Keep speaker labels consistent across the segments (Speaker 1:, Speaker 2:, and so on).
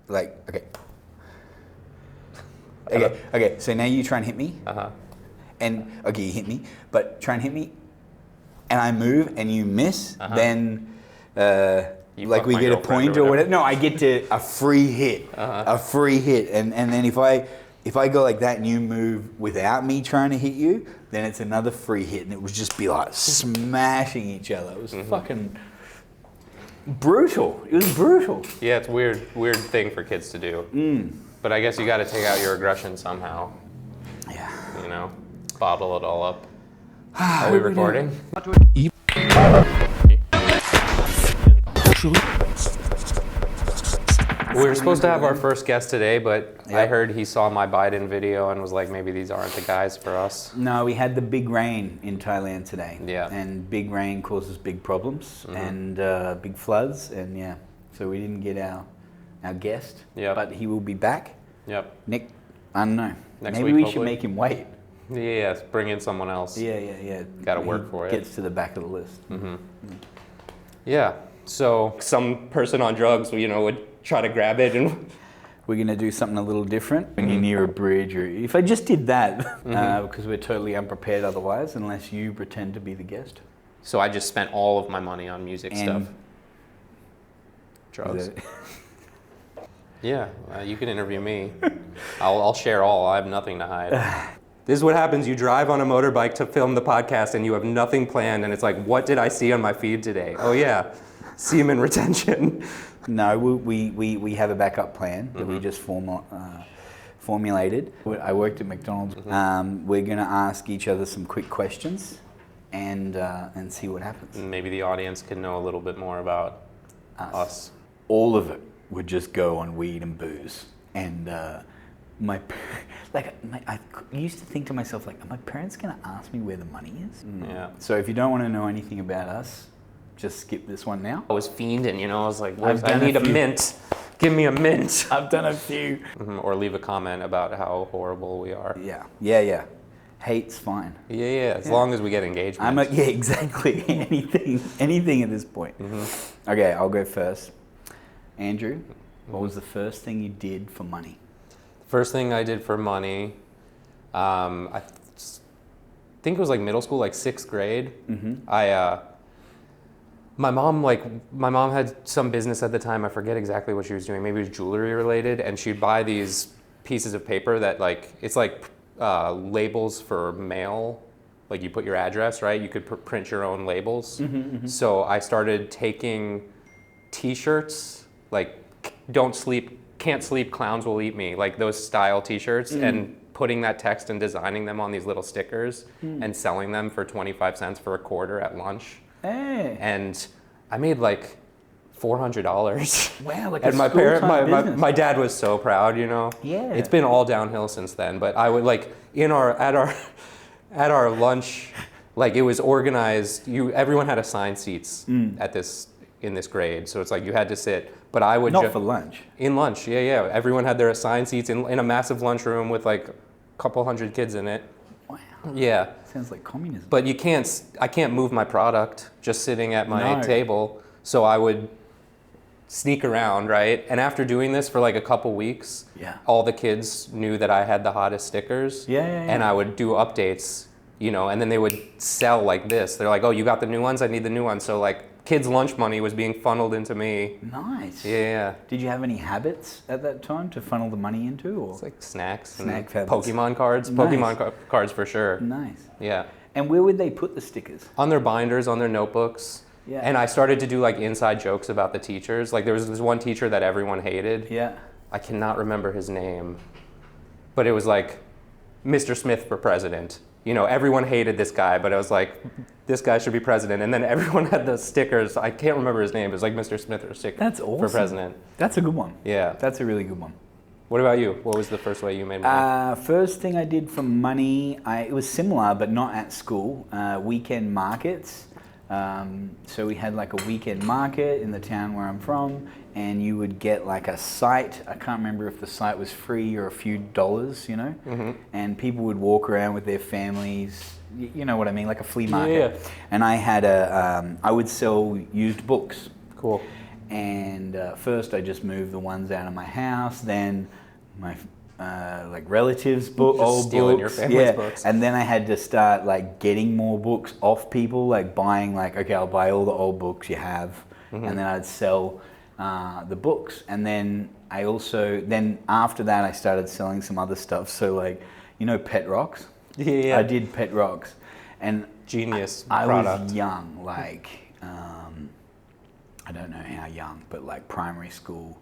Speaker 1: like, okay, so now you try and hit me. And, okay, you hit me, but try and hit me, and I move and you miss, then, like we get a point or whatever. No, I get to a free hit, and then if I go like that and you move without me trying to hit you, then it's another free hit, and it would just be like smashing each other. It was fucking brutal. It was brutal.
Speaker 2: Yeah, it's weird thing for kids to do. But I guess you got to take out your aggression somehow.
Speaker 1: Yeah.
Speaker 2: You know, bottle it all up. Are we recording? We were supposed to have our first guest today, but I heard he saw my Biden video and was like, maybe these aren't the guys for us.
Speaker 1: No, we had the big rain in Thailand today.
Speaker 2: Yeah.
Speaker 1: And big rain causes big problems and big floods, and so we didn't get our guest.
Speaker 2: Yeah.
Speaker 1: But he will be back.
Speaker 2: Yep.
Speaker 1: Nick, I don't know.
Speaker 2: Next
Speaker 1: Maybe
Speaker 2: week,
Speaker 1: we
Speaker 2: hopefully.
Speaker 1: should make him wait.
Speaker 2: Yeah, bring in someone else.
Speaker 1: Yeah.
Speaker 2: Gotta work for it.
Speaker 1: Gets to the back of the list.
Speaker 2: Yeah. So some person on drugs, would try to grab it and.
Speaker 1: We're going to do something a little different when you're near a bridge, or if I just did that, because we're totally unprepared otherwise, unless you pretend to be the guest.
Speaker 2: So I just spent all of my money on music stuff. Drugs. Yeah, you can interview me. I'll share all. I have nothing to hide. This is what happens. You drive on a motorbike to film the podcast and you have nothing planned, and it's like, what did I see on my feed today? Oh yeah, semen retention.
Speaker 1: No, we have a backup plan that we just formulated. I worked at McDonald's. We're going to ask each other some quick questions and see what happens.
Speaker 2: Maybe the audience can know a little bit more about us.
Speaker 1: All of it would just go on weed and booze. And I used to think to myself, like, are my parents going to ask me where the money is?
Speaker 2: Yeah.
Speaker 1: So if you don't want to know anything about us, just skip this one now.
Speaker 2: I was fiending, I was like, I need a mint. Give me a mint.
Speaker 1: I've done a few.
Speaker 2: Or leave a comment about how horrible we are.
Speaker 1: Yeah. Hate's fine.
Speaker 2: Yeah. As long as we get engagement.
Speaker 1: Exactly. Anything at this point. Okay, I'll go first. Andrew, what was the first thing you did for money?
Speaker 2: First thing I did for money, I think it was like middle school, like 6th grade. My mom had some business at the time. I forget exactly what she was doing. Maybe it was jewelry related, and she'd buy these pieces of paper that it's like labels for mail. Like you put your address, right? You could print your own labels. So I started taking T-shirts, like can't sleep, clowns will eat me, like those style T-shirts, and putting that text and designing them on these little stickers and selling them for 25 cents for a quarter at lunch.
Speaker 1: Hey.
Speaker 2: And I made like $400.
Speaker 1: Wow, like
Speaker 2: and
Speaker 1: a
Speaker 2: my my dad was so proud,
Speaker 1: Yeah.
Speaker 2: It's been all downhill since then, but I would like at our lunch, like it was organized, everyone had assigned seats in this grade. So it's like you had to sit, but I would
Speaker 1: Not for lunch.
Speaker 2: In lunch, yeah. Everyone had their assigned seats in a massive lunchroom with like a couple hundred kids in it.
Speaker 1: Wow.
Speaker 2: Yeah.
Speaker 1: Sounds like communism.
Speaker 2: But I can't move my product just sitting at my table. So I would sneak around, right? And after doing this for like a couple weeks, all the kids knew that I had the hottest stickers.
Speaker 1: Yeah.
Speaker 2: And I would do updates, and then they would sell like this. They're like, oh, you got the new ones? I need the new ones. So like kids' lunch money was being funneled into me.
Speaker 1: Nice.
Speaker 2: Yeah.
Speaker 1: Did you have any habits at that time to funnel the money into? Or?
Speaker 2: It's like snacks
Speaker 1: Snack
Speaker 2: and
Speaker 1: habits.
Speaker 2: Pokemon cards.
Speaker 1: Nice.
Speaker 2: Pokemon cards for sure.
Speaker 1: Nice.
Speaker 2: Yeah.
Speaker 1: And where would they put the stickers?
Speaker 2: On their binders, on their notebooks.
Speaker 1: Yeah.
Speaker 2: And I started to do like inside jokes about the teachers. Like there was this one teacher that everyone hated.
Speaker 1: Yeah.
Speaker 2: I cannot remember his name. But it was like Mr. Smith for president. Everyone hated this guy, but I was like, this guy should be president. And then everyone had the stickers. I can't remember his name. It was like Mr. Smith or sticker.
Speaker 1: That's awesome.
Speaker 2: For president.
Speaker 1: That's a good one.
Speaker 2: Yeah.
Speaker 1: That's a really good one.
Speaker 2: What about you? What was the first way you made money?
Speaker 1: First thing I did for money, it was similar, but not at school. Weekend markets. So we had like a weekend market in the town where I'm from, and you would get like a site. I can't remember if the site was free or a few dollars, and people would walk around with their families, you know what I mean, like a flea market.
Speaker 2: Yeah.
Speaker 1: And I had I would sell used books.
Speaker 2: Cool.
Speaker 1: And first I just moved the ones out of my house, then my like relatives' old
Speaker 2: stealing
Speaker 1: books.
Speaker 2: your family's books.
Speaker 1: And then I had to start like getting more books off people, like buying like, okay, I'll buy all the old books you have, and then I'd sell the books. And then then after that I started selling some other stuff. So like, you know, pet rocks?
Speaker 2: Yeah.
Speaker 1: I did pet rocks. And
Speaker 2: Genius
Speaker 1: I
Speaker 2: product.
Speaker 1: was young, like, I don't know how young, but like primary school,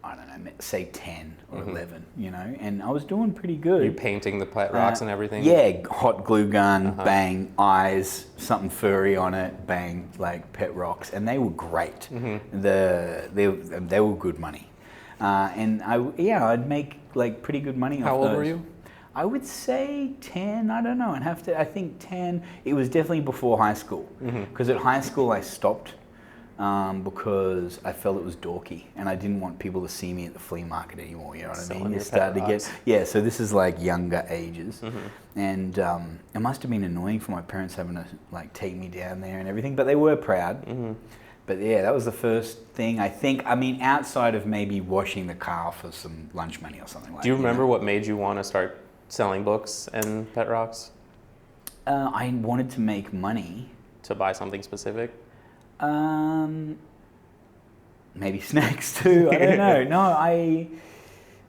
Speaker 1: I don't know, say 10 or 11, you know, and I was doing pretty good.
Speaker 2: You painting the pet rocks and everything?
Speaker 1: Yeah, hot glue gun, bang, eyes, something furry on it, bang, like pet rocks, and they were great. They were good money. And I'd make like pretty good money off those.
Speaker 2: How old were you?
Speaker 1: I would say 10, I don't know, I think 10, it was definitely before high school. Because at high school I stopped because I felt it was dorky and I didn't want people to see me at the flea market anymore, you know what I mean? You started to get, so this is like younger ages. And it must have been annoying for my parents having to like take me down there and everything, but they were proud. But yeah, that was the first thing I think. I mean, outside of maybe washing the car for some lunch money or something like that.
Speaker 2: Do you remember what made you want to start selling books and pet rocks?
Speaker 1: I wanted to make money.
Speaker 2: To buy something specific?
Speaker 1: Maybe snacks too. I don't know. No,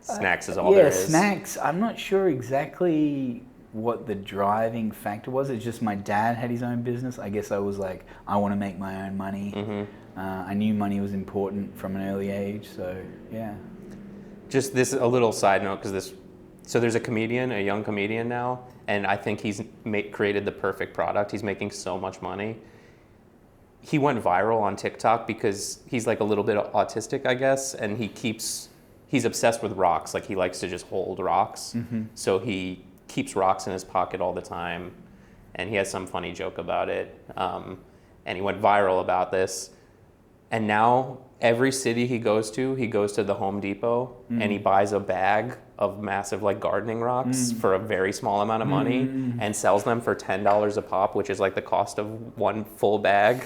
Speaker 2: Snacks is all there is.
Speaker 1: Yeah, snacks. I'm not sure exactly what the driving factor was. It's just my dad had his own business. I guess I was like, I want to make my own money. I knew money was important from an early age, so yeah.
Speaker 2: Just a little side note, because so there's a young comedian now, and I think he's created the perfect product. He's making so much money. He went viral on TikTok because he's like a little bit autistic, I guess, and he's obsessed with rocks. Like he likes to just hold rocks. So he keeps rocks in his pocket all the time, and he has some funny joke about it. And he went viral about this. And now every city he goes to the Home Depot and he buys a bag of massive like gardening rocks for a very small amount of money and sells them for $10 a pop, which is like the cost of one full bag.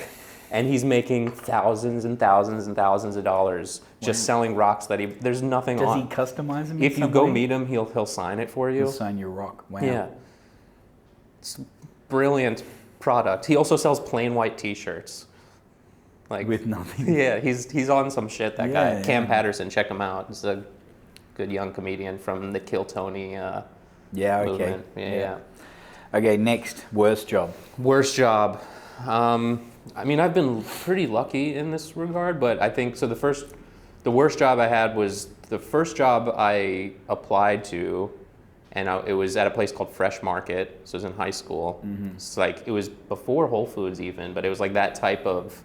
Speaker 2: And he's making thousands and thousands and thousands of dollars just selling rocks that there's nothing on.
Speaker 1: Does he customize them?
Speaker 2: If you go meet him, he'll sign it for you.
Speaker 1: He'll sign your rock. Wow.
Speaker 2: Yeah. It's brilliant product. He also sells plain white t-shirts. Like
Speaker 1: with nothing.
Speaker 2: Yeah, he's on some shit, that guy. Cam Patterson, check him out. He's a good young comedian from the Kill Tony movement. Yeah.
Speaker 1: Okay, next, worst job.
Speaker 2: Worst job. I mean, I've been pretty lucky in this regard, but I think, so the worst job I had was the first job I applied to, and it was at a place called Fresh Market. So it was in high school. It's like, it was before Whole Foods even, but it was like that type of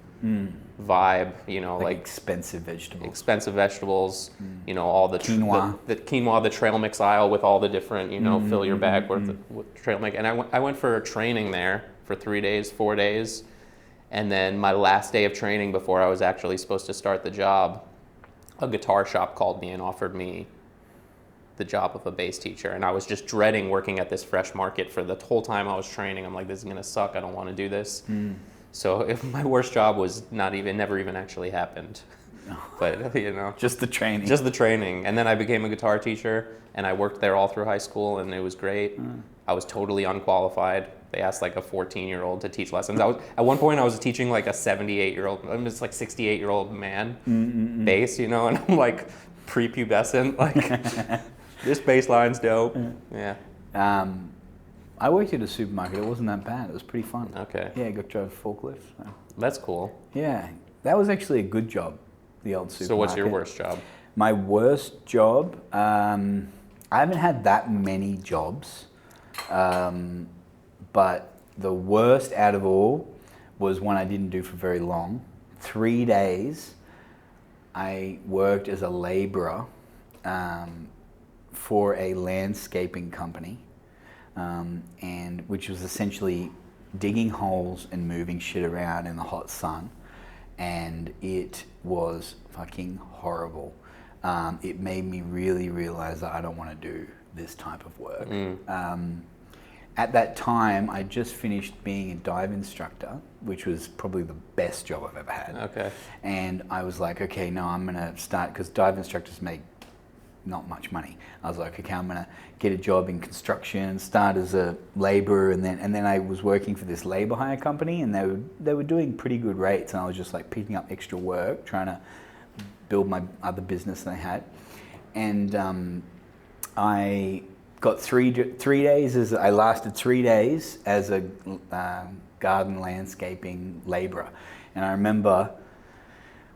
Speaker 2: vibe, you know, like
Speaker 1: expensive
Speaker 2: vegetables, you know, all the
Speaker 1: quinoa,
Speaker 2: the quinoa, the trail mix aisle with all the different, you know, fill your bag with trail mix. And I went for training there for 4 days. And then my last day of training before I was actually supposed to start the job, a guitar shop called me and offered me the job of a bass teacher. And I was just dreading working at this Fresh Market for the whole time I was training. I'm like, this is gonna suck, I don't wanna do this. So if my worst job was never even actually happened. But you know.
Speaker 1: Just the training.
Speaker 2: Just the training. And then I became a guitar teacher and I worked there all through high school and it was great. I was totally unqualified. They asked like a 14-year-old to teach lessons. At one point I was teaching like a 78-year-old, I'm just like 68-year-old man bass, you know, and I'm like prepubescent, like this bass line's dope. Yeah.
Speaker 1: I worked at a supermarket. It wasn't that bad. It was pretty fun.
Speaker 2: Okay.
Speaker 1: Yeah, I got to drive a forklift. So.
Speaker 2: That's cool.
Speaker 1: Yeah, that was actually a good job, the old supermarket.
Speaker 2: So what's your worst job?
Speaker 1: My worst job, I haven't had that many jobs, but the worst out of all was one I didn't do for very long. 3 days, I worked as a laborer for a landscaping company, and which was essentially digging holes and moving shit around in the hot sun, and it was fucking horrible. It made me really realize that I don't want to do this type of work. at that time, I just finished being a dive instructor, which was probably the best job I've ever had.
Speaker 2: Okay.
Speaker 1: And I was like, okay, no, I'm going to start, because dive instructors make not much money. I was like, okay, I'm going to get a job in construction, start as a laborer, and then I was working for this labor hire company, and they were doing pretty good rates, and I was just like picking up extra work, trying to build my other business that I had. And I got 3 days I lasted 3 days as a garden landscaping laborer. And I remember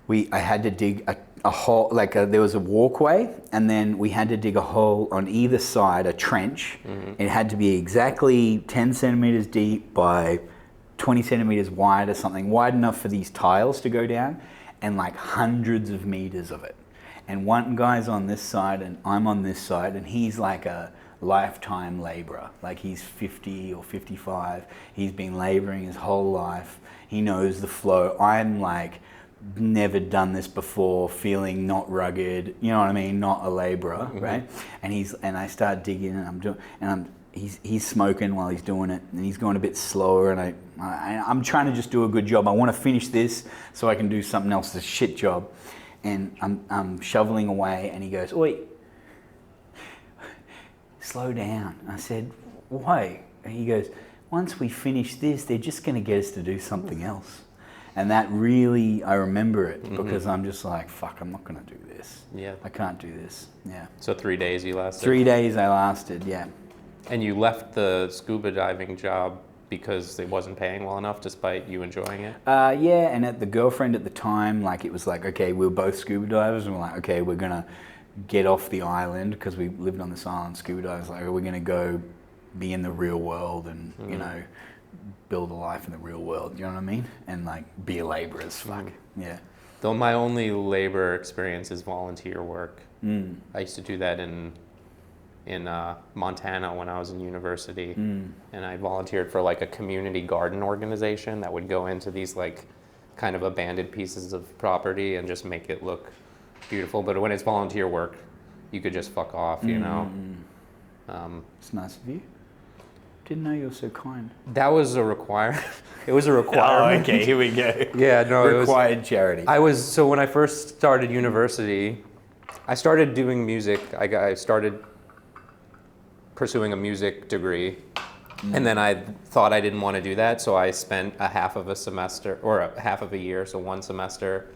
Speaker 1: I had to dig a hole, there was a walkway, and then we had to dig a hole on either side, a trench. Mm-hmm. It had to be exactly 10 centimeters deep by 20 centimeters wide or something, wide enough for these tiles to go down, and like hundreds of meters of it. And one guy's on this side and I'm on this side, and he's like a lifetime laborer. Like he's 50 or 55. He's been laboring his whole life. He knows the flow. I'm like, never done this before, feeling not rugged, you know what I mean, not a laborer, mm-hmm. right? And I start digging, and he's smoking while he's doing it, and he's going a bit slower, and I'm trying to just do a good job. I want to finish this so I can do something else, a shit job. And I'm shoveling away, and he goes, "Oi, slow down." I said, "Why?" And he goes, "Once we finish this, they're just going to get us to do something else." And that really, I remember it, mm-hmm. because I'm just like, fuck, I'm not going to do this.
Speaker 2: Yeah.
Speaker 1: I can't do this. Yeah.
Speaker 2: So 3 days you lasted?
Speaker 1: 3 days I lasted, yeah.
Speaker 2: And you left the scuba diving job because it wasn't paying well enough despite you enjoying it?
Speaker 1: Yeah, and the girlfriend at the time, like it was like, okay, we were both scuba divers, and we're like, okay, we're going to get off the island, because we lived on this island, scuba divers, like, we're going to go be in the real world and, mm-hmm. you know, build a life in the real world, you know what I mean? And like be a laborer as fuck, yeah.
Speaker 2: Though my only labor experience is volunteer work. I used to do that in Montana when I was in university, and I volunteered for like a community garden organization that would go into these like kind of abandoned pieces of property and just make it look beautiful. But when it's volunteer work, you could just fuck off, you know.
Speaker 1: It's nice of you. Didn't know you were so kind.
Speaker 2: That was a requirement. It was a requirement.
Speaker 1: Oh, okay, here we go.
Speaker 2: Yeah, no,
Speaker 1: required charity.
Speaker 2: So when I first started university, I started doing music. I started pursuing a music degree, and then I thought I didn't want to do that, so I spent a half of a year, so one semester,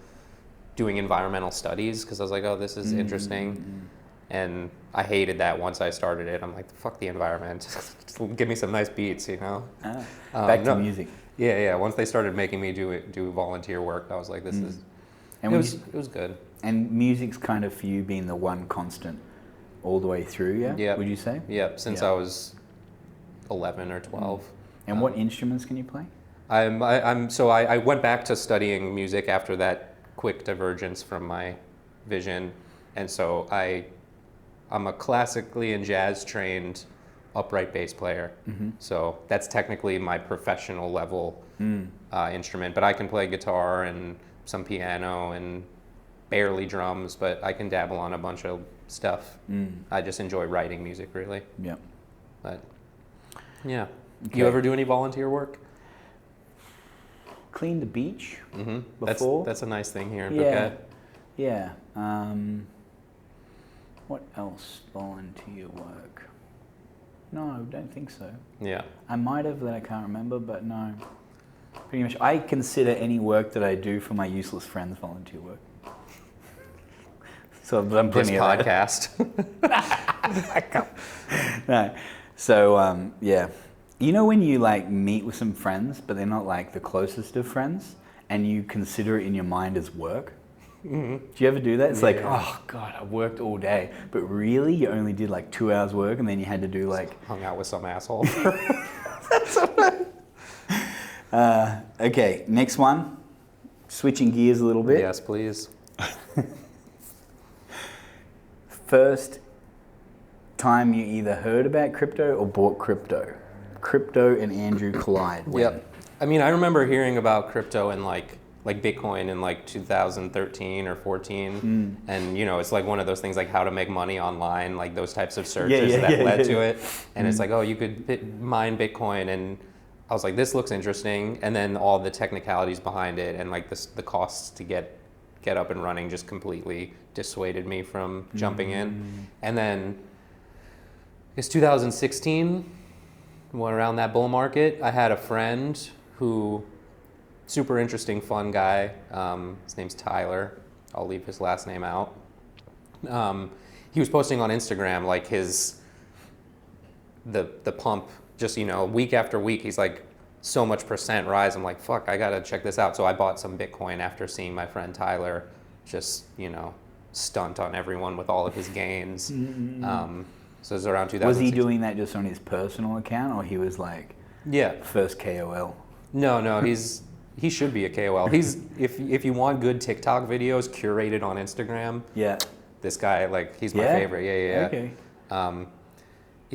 Speaker 2: doing environmental studies, because I was like, oh, this is interesting. And I hated that once I started it. I'm like, fuck the environment. Just give me some nice beats, you know?
Speaker 1: Back to music.
Speaker 2: Yeah. Once they started making me do volunteer work, I was like, this is... And it was good.
Speaker 1: And music's kind of for you being the one constant all the way through, yeah?
Speaker 2: Yeah.
Speaker 1: Would you say?
Speaker 2: Yeah, since I was 11 or 12.
Speaker 1: And what instruments can you play?
Speaker 2: I went back to studying music after that quick divergence from my vision. And so I'm a classically and jazz trained upright bass player. Mm-hmm. So that's technically my professional level instrument, but I can play guitar and some piano and barely drums, but I can dabble on a bunch of stuff. I just enjoy writing music, really.
Speaker 1: Yeah.
Speaker 2: But yeah. Okay. You ever do any volunteer work?
Speaker 1: Clean the beach before.
Speaker 2: That's a nice thing here in Phuket.
Speaker 1: Yeah. What else? Volunteer work? No, I don't think so.
Speaker 2: Yeah.
Speaker 1: I might have, that I can't remember, but no. Pretty much, I consider any work that I do for my useless friends volunteer work. So I've done plenty of
Speaker 2: podcast.
Speaker 1: No. So, yeah. You know when you like meet with some friends, but they're not like the closest of friends, and you consider it in your mind as work? Mm-hmm. Do you ever do that? It's like, oh God, I worked all day, but really you only did like 2 hours work, and then you had to do like...
Speaker 2: Hung out with some asshole.
Speaker 1: Okay, next one. Switching gears a little bit.
Speaker 2: Yes, please.
Speaker 1: First time you either heard about crypto or bought crypto. Crypto and Andrew collide.
Speaker 2: Yep. I mean, I remember hearing about crypto in like like Bitcoin in like 2013 or 14, and it's like one of those things like how to make money online, like those types of searches that led to it, and it's like, oh, you could mine Bitcoin, and I was like, this looks interesting, and then all the technicalities behind it and like the costs to get up and running just completely dissuaded me from jumping in. And then it's 2016, around that bull market, I had a friend who, super interesting, fun guy. His name's Tellr. I'll leave his last name out. He was posting on Instagram like the pump, just week after week. He's like, so much % rise. I'm like, fuck, I gotta check this out. So I bought some Bitcoin after seeing my friend Tellr just stunt on everyone with all of his gains. So it was around 2000.
Speaker 1: Was he doing that just on his personal account, or he was like, first KOL?
Speaker 2: No, he should be a KOL. He's if you want good TikTok videos curated on Instagram, this guy, like, he's my favorite. Yeah.
Speaker 1: Okay.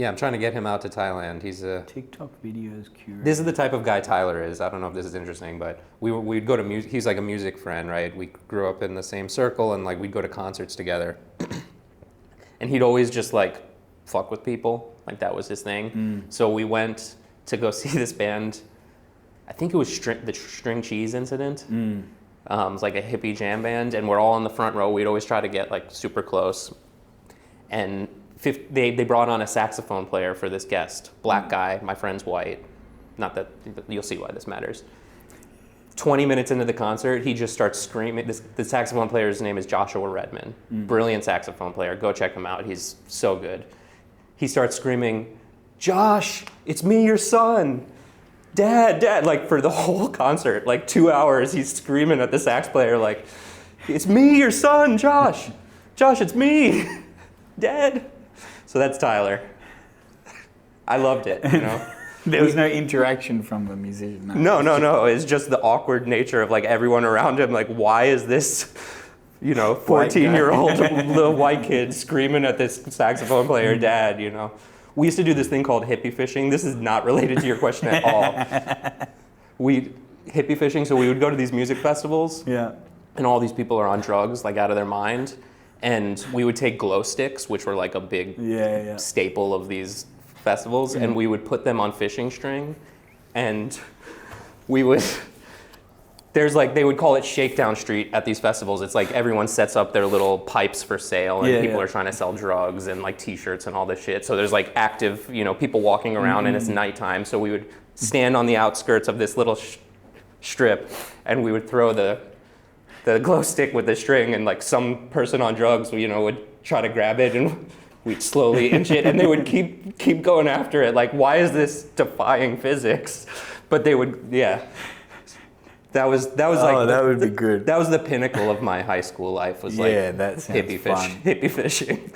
Speaker 2: I'm trying to get him out to Thailand. He's a
Speaker 1: TikTok videos curated.
Speaker 2: This is the type of guy Tellr is. I don't know if this is interesting, but we'd go to music. He's like a music friend, right? We grew up in the same circle, and like we'd go to concerts together. And he'd always just like fuck with people, like that was his thing. So we went to go see this band. I think it was the String Cheese Incident. It was like a hippie jam band, and we're all in the front row. We'd always try to get like super close. And they brought on a saxophone player for this guest, black guy. My friend's white. Not that you'll see why this matters. 20 minutes into the concert, he just starts screaming. The saxophone player's name is Joshua Redman. Brilliant saxophone player. Go check him out. He's so good. He starts screaming, "Josh, it's me, your son. Dad," like for the whole concert, like 2 hours, he's screaming at the sax player, like, "It's me, your son, Josh. Josh, it's me, Dad." So that's Tellr. I loved it,
Speaker 1: There was no interaction from the musician.
Speaker 2: No. It's just the awkward nature of like everyone around him. Like, why is this, 14-year-old little white kid screaming at this saxophone player, Dad? We used to do this thing called hippie fishing. This is not related to your question at all. Hippie fishing. So we would go to these music festivals. And all these people are on drugs, like out of their mind. And we would take glow sticks, which were like a big staple of these festivals, and we would put them on fishing string, and they would call it Shakedown Street at these festivals. It's like everyone sets up their little pipes for sale, and people are trying to sell drugs and like t-shirts and all this shit. So there's like active, people walking around, and it's nighttime. So we would stand on the outskirts of this little strip, and we would throw the glow stick with the string, and like some person on drugs, would try to grab it, and we'd slowly inch it, and they would keep going after it. Like, why is this defying physics? But they would, That was like
Speaker 1: that would be good.
Speaker 2: That was the pinnacle of my high school life. Was like
Speaker 1: that sounds
Speaker 2: hippie fishing.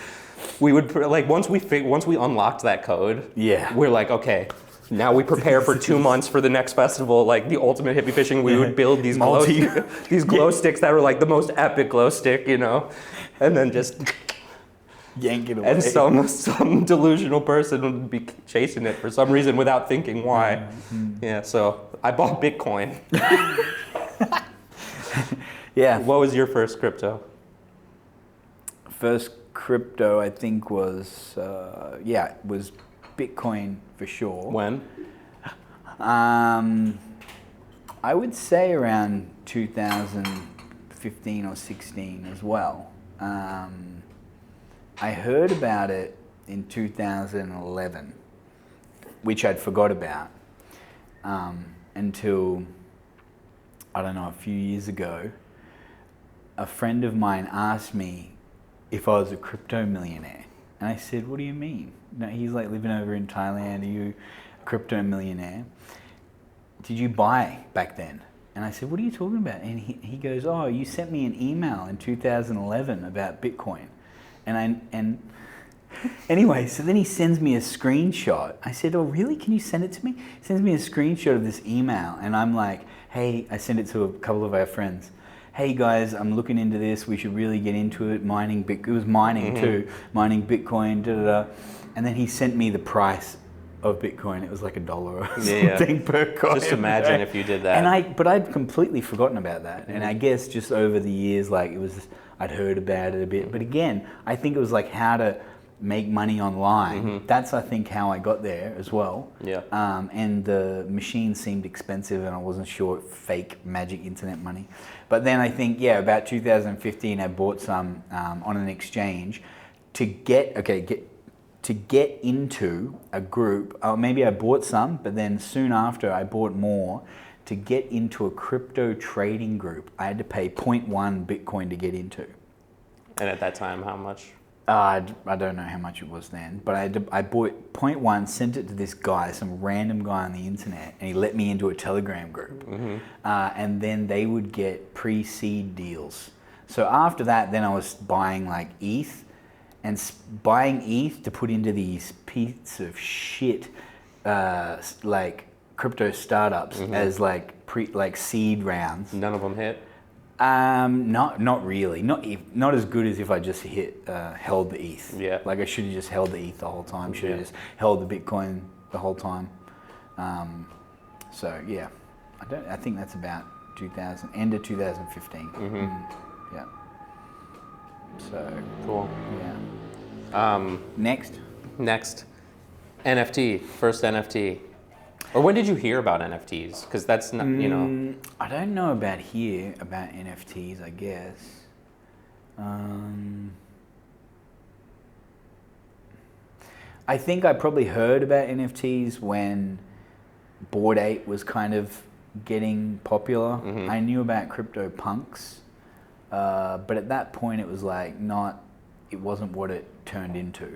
Speaker 2: We would like once we unlocked that code. We're like, okay. Now we prepare for 2 months for the next festival, like the ultimate hippie fishing. We would build these glow sticks that were like the most epic glow stick, and then just
Speaker 1: yank it away.
Speaker 2: And some delusional person would be chasing it for some reason without thinking why. So I bought Bitcoin. What was your first crypto?
Speaker 1: First crypto, I think, was was Bitcoin for sure.
Speaker 2: When?
Speaker 1: I would say around 2015 or 16 as well. I heard about it in 2011, which I'd forgot about until, I don't know, a few years ago. A friend of mine asked me if I was a crypto millionaire. And I said, "What do you mean?" No, he's like, "Living over in Thailand, are you a crypto millionaire? Did you buy back then?" And I said, "What are you talking about?" And he goes, "Oh, you sent me an email in 2011 about Bitcoin." And anyway, so then he sends me a screenshot. I said, "Oh, really? Can you send it to me?" He sends me a screenshot of this email, and I'm like, "Hey," I sent it to a couple of our friends. "Hey guys, I'm looking into this. We should really get into it. It was mining too, mining Bitcoin, da da da." And then he sent me the price of Bitcoin. It was like $1 or something per coin.
Speaker 2: Just imagine if you did that.
Speaker 1: But I'd completely forgotten about that. And I guess just over the years, like I'd heard about it a bit. But again, I think it was like how to make money online. That's, I think, how I got there as well.
Speaker 2: Yeah.
Speaker 1: And the machine seemed expensive, and I wasn't sure fake magic internet money. But then I think, about 2015, I bought some on an exchange to get into a group. Maybe I bought some, but then soon after I bought more. To get into a crypto trading group, I had to pay 0.1 Bitcoin to get into.
Speaker 2: And at that time, how much?
Speaker 1: I don't know how much it was then, but I bought 0.1, sent it to this guy, some random guy on the internet, and he let me into a Telegram group. And then they would get pre-seed deals. So after that, then I was buying like ETH, and buying ETH to put into these pieces of shit, like crypto startups as like seed rounds.
Speaker 2: None of them hit?
Speaker 1: Not really. Not as good as if I just held the ETH.
Speaker 2: Yeah.
Speaker 1: Like I should have just held the ETH the whole time. Should have just held the Bitcoin the whole time. So yeah, I think that's about end of 2015. Yeah. So
Speaker 2: cool.
Speaker 1: Yeah. Next,
Speaker 2: NFT, first NFT. Or when did you hear about NFTs? Because that's not,
Speaker 1: I don't know about NFTs, I guess. I think I probably heard about NFTs when Bored Ape was kind of getting popular. I knew about CryptoPunks, but at that point it was like it wasn't what it turned into.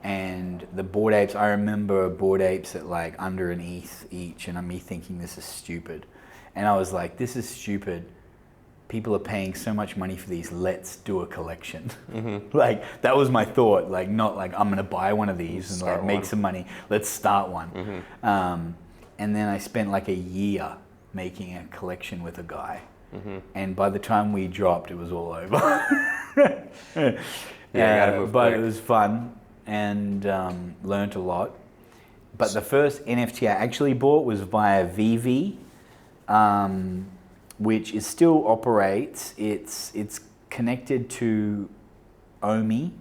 Speaker 1: And the Bored Apes, I remember Bored Apes at like under an ETH each, and me thinking this is stupid. And I was like, this is stupid. People are paying so much money for these, let's do a collection. Like that was my thought, like not like I'm gonna buy one of these and like make some money, let's start one. And then I spent like a year making a collection with a guy. And by the time we dropped, it was all over.
Speaker 2: I gotta move
Speaker 1: but
Speaker 2: quick.
Speaker 1: It was fun. And learned a lot. But the first NFT I actually bought was via VV, which still operates. It's connected to Omi,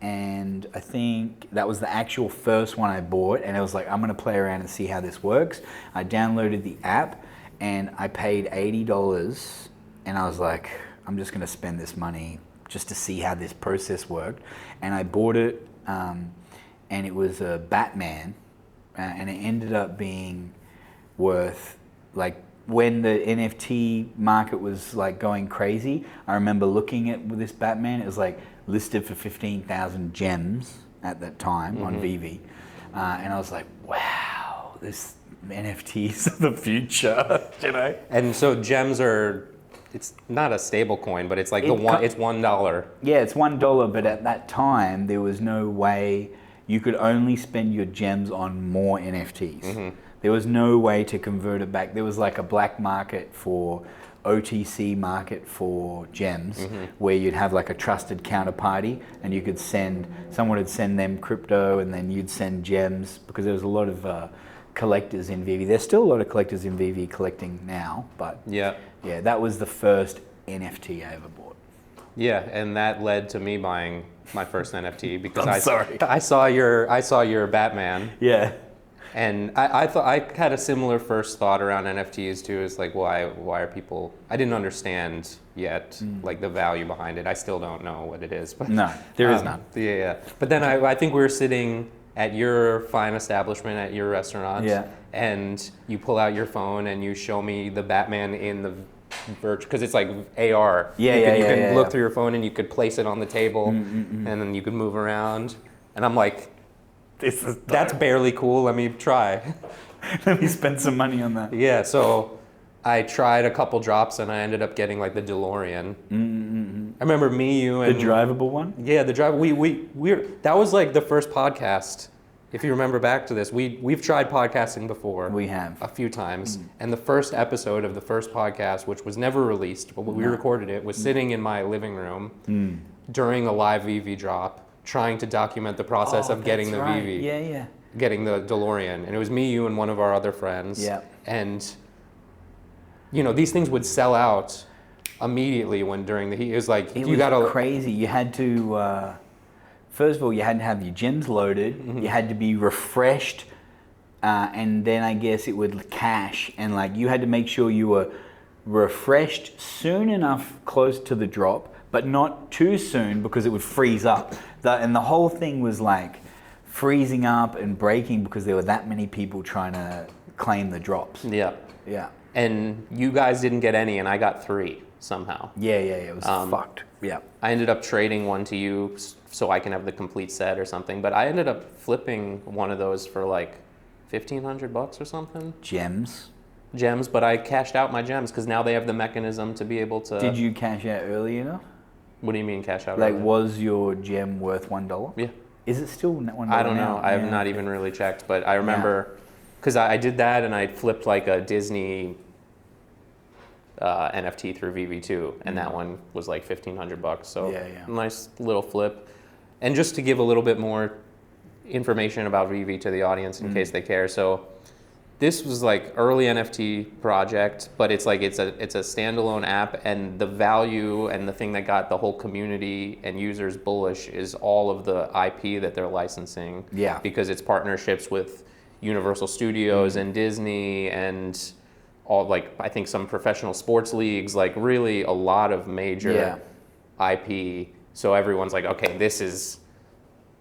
Speaker 1: and I think that was the actual first one I bought. And I was like, I'm gonna play around and see how this works. I downloaded the app, and I paid $80, and I was like, I'm just gonna spend this money just to see how this process worked. And I bought it, and it was a Batman, and it ended up being worth, like, when the NFT market was like going crazy, I remember looking at this Batman, it was like listed for 15,000 gems at that time on VV. And I was like, wow, this NFTs are the future,
Speaker 2: And so gems are, it's not a stable coin, but it's like it's $1.
Speaker 1: Yeah, it's $1, but at that time there was no way you could only spend your gems on more NFTs. There was no way to convert it back. There was like a black market for OTC market for gems, where you'd have like a trusted counterparty, and you could someone would send them crypto, and then you'd send gems, because there was a lot of collectors in VV. There's still a lot of collectors in VV collecting now, but yeah, that was the first NFT I ever bought.
Speaker 2: Yeah, and that led to me buying my first NFT because
Speaker 1: I
Speaker 2: saw your Batman.
Speaker 1: Yeah.
Speaker 2: And I thought I had a similar first thought around NFTs too. It's like, why are people? I didn't understand yet like the value behind it. I still don't know what it is. But
Speaker 1: no, there is none.
Speaker 2: Yeah. But then I think we were sitting at your fine establishment at your restaurant, and you pull out your phone and you show me the Batman in the virtual, because it's like AR. You can look through your phone and you could place it on the table, and then you could move around. And I'm like, that's barely cool. Let me try.
Speaker 1: Let me spend some money on that.
Speaker 2: Yeah, so I tried a couple drops and I ended up getting like the DeLorean. I remember you and
Speaker 1: the drivable one.
Speaker 2: Yeah, the drive. That was like the first podcast. If you remember back to this, we've tried podcasting before.
Speaker 1: We have
Speaker 2: a few times, and the first episode of the first podcast, which was never released, but we recorded it, was sitting in my living room during a live VV drop, trying to document the process of getting the
Speaker 1: right.
Speaker 2: VV.
Speaker 1: Yeah.
Speaker 2: Getting the DeLorean. And it was me, you, and one of our other friends.
Speaker 1: Yeah.
Speaker 2: And, you know, these things would sell out immediately when during the heat. It was like,
Speaker 1: it was crazy. You had to, first of all, you had to have your gyms loaded. Mm-hmm. You had to be refreshed. And then I guess it would cache. And like you had to make sure you were refreshed soon enough close to the drop, but not too soon because it would freeze up. And the whole thing was like freezing up and breaking because there were that many people trying to claim the drops.
Speaker 2: Yeah.
Speaker 1: Yeah.
Speaker 2: And you guys didn't get any, and I got 3 somehow.
Speaker 1: Yeah. It was fucked. Yeah.
Speaker 2: I ended up trading one to you so I can have the complete set or something, but I ended up flipping one of those for like $1,500 or something.
Speaker 1: Gems,
Speaker 2: but I cashed out my gems because now they have the mechanism to be able to...
Speaker 1: Did you cash out early enough?
Speaker 2: What do you mean cash out
Speaker 1: Like,
Speaker 2: early?
Speaker 1: was your gem worth $1?
Speaker 2: Yeah.
Speaker 1: Is it still $1
Speaker 2: I don't
Speaker 1: now?
Speaker 2: know. I have not even really checked, but I remember because I did that and I flipped like a Disney NFT through VV2, and that one was like $1,500. So nice little flip. And just to give a little bit more information about VV to the audience in case they care. So this was like early NFT project, but it's like it's a standalone app, and the value and the thing that got the whole community and users bullish is all of the IP that they're licensing.
Speaker 1: Yeah.
Speaker 2: Because it's partnerships with Universal Studios and Disney and all, like, I think some professional sports leagues, like really a lot of major IP. So everyone's like, okay, this is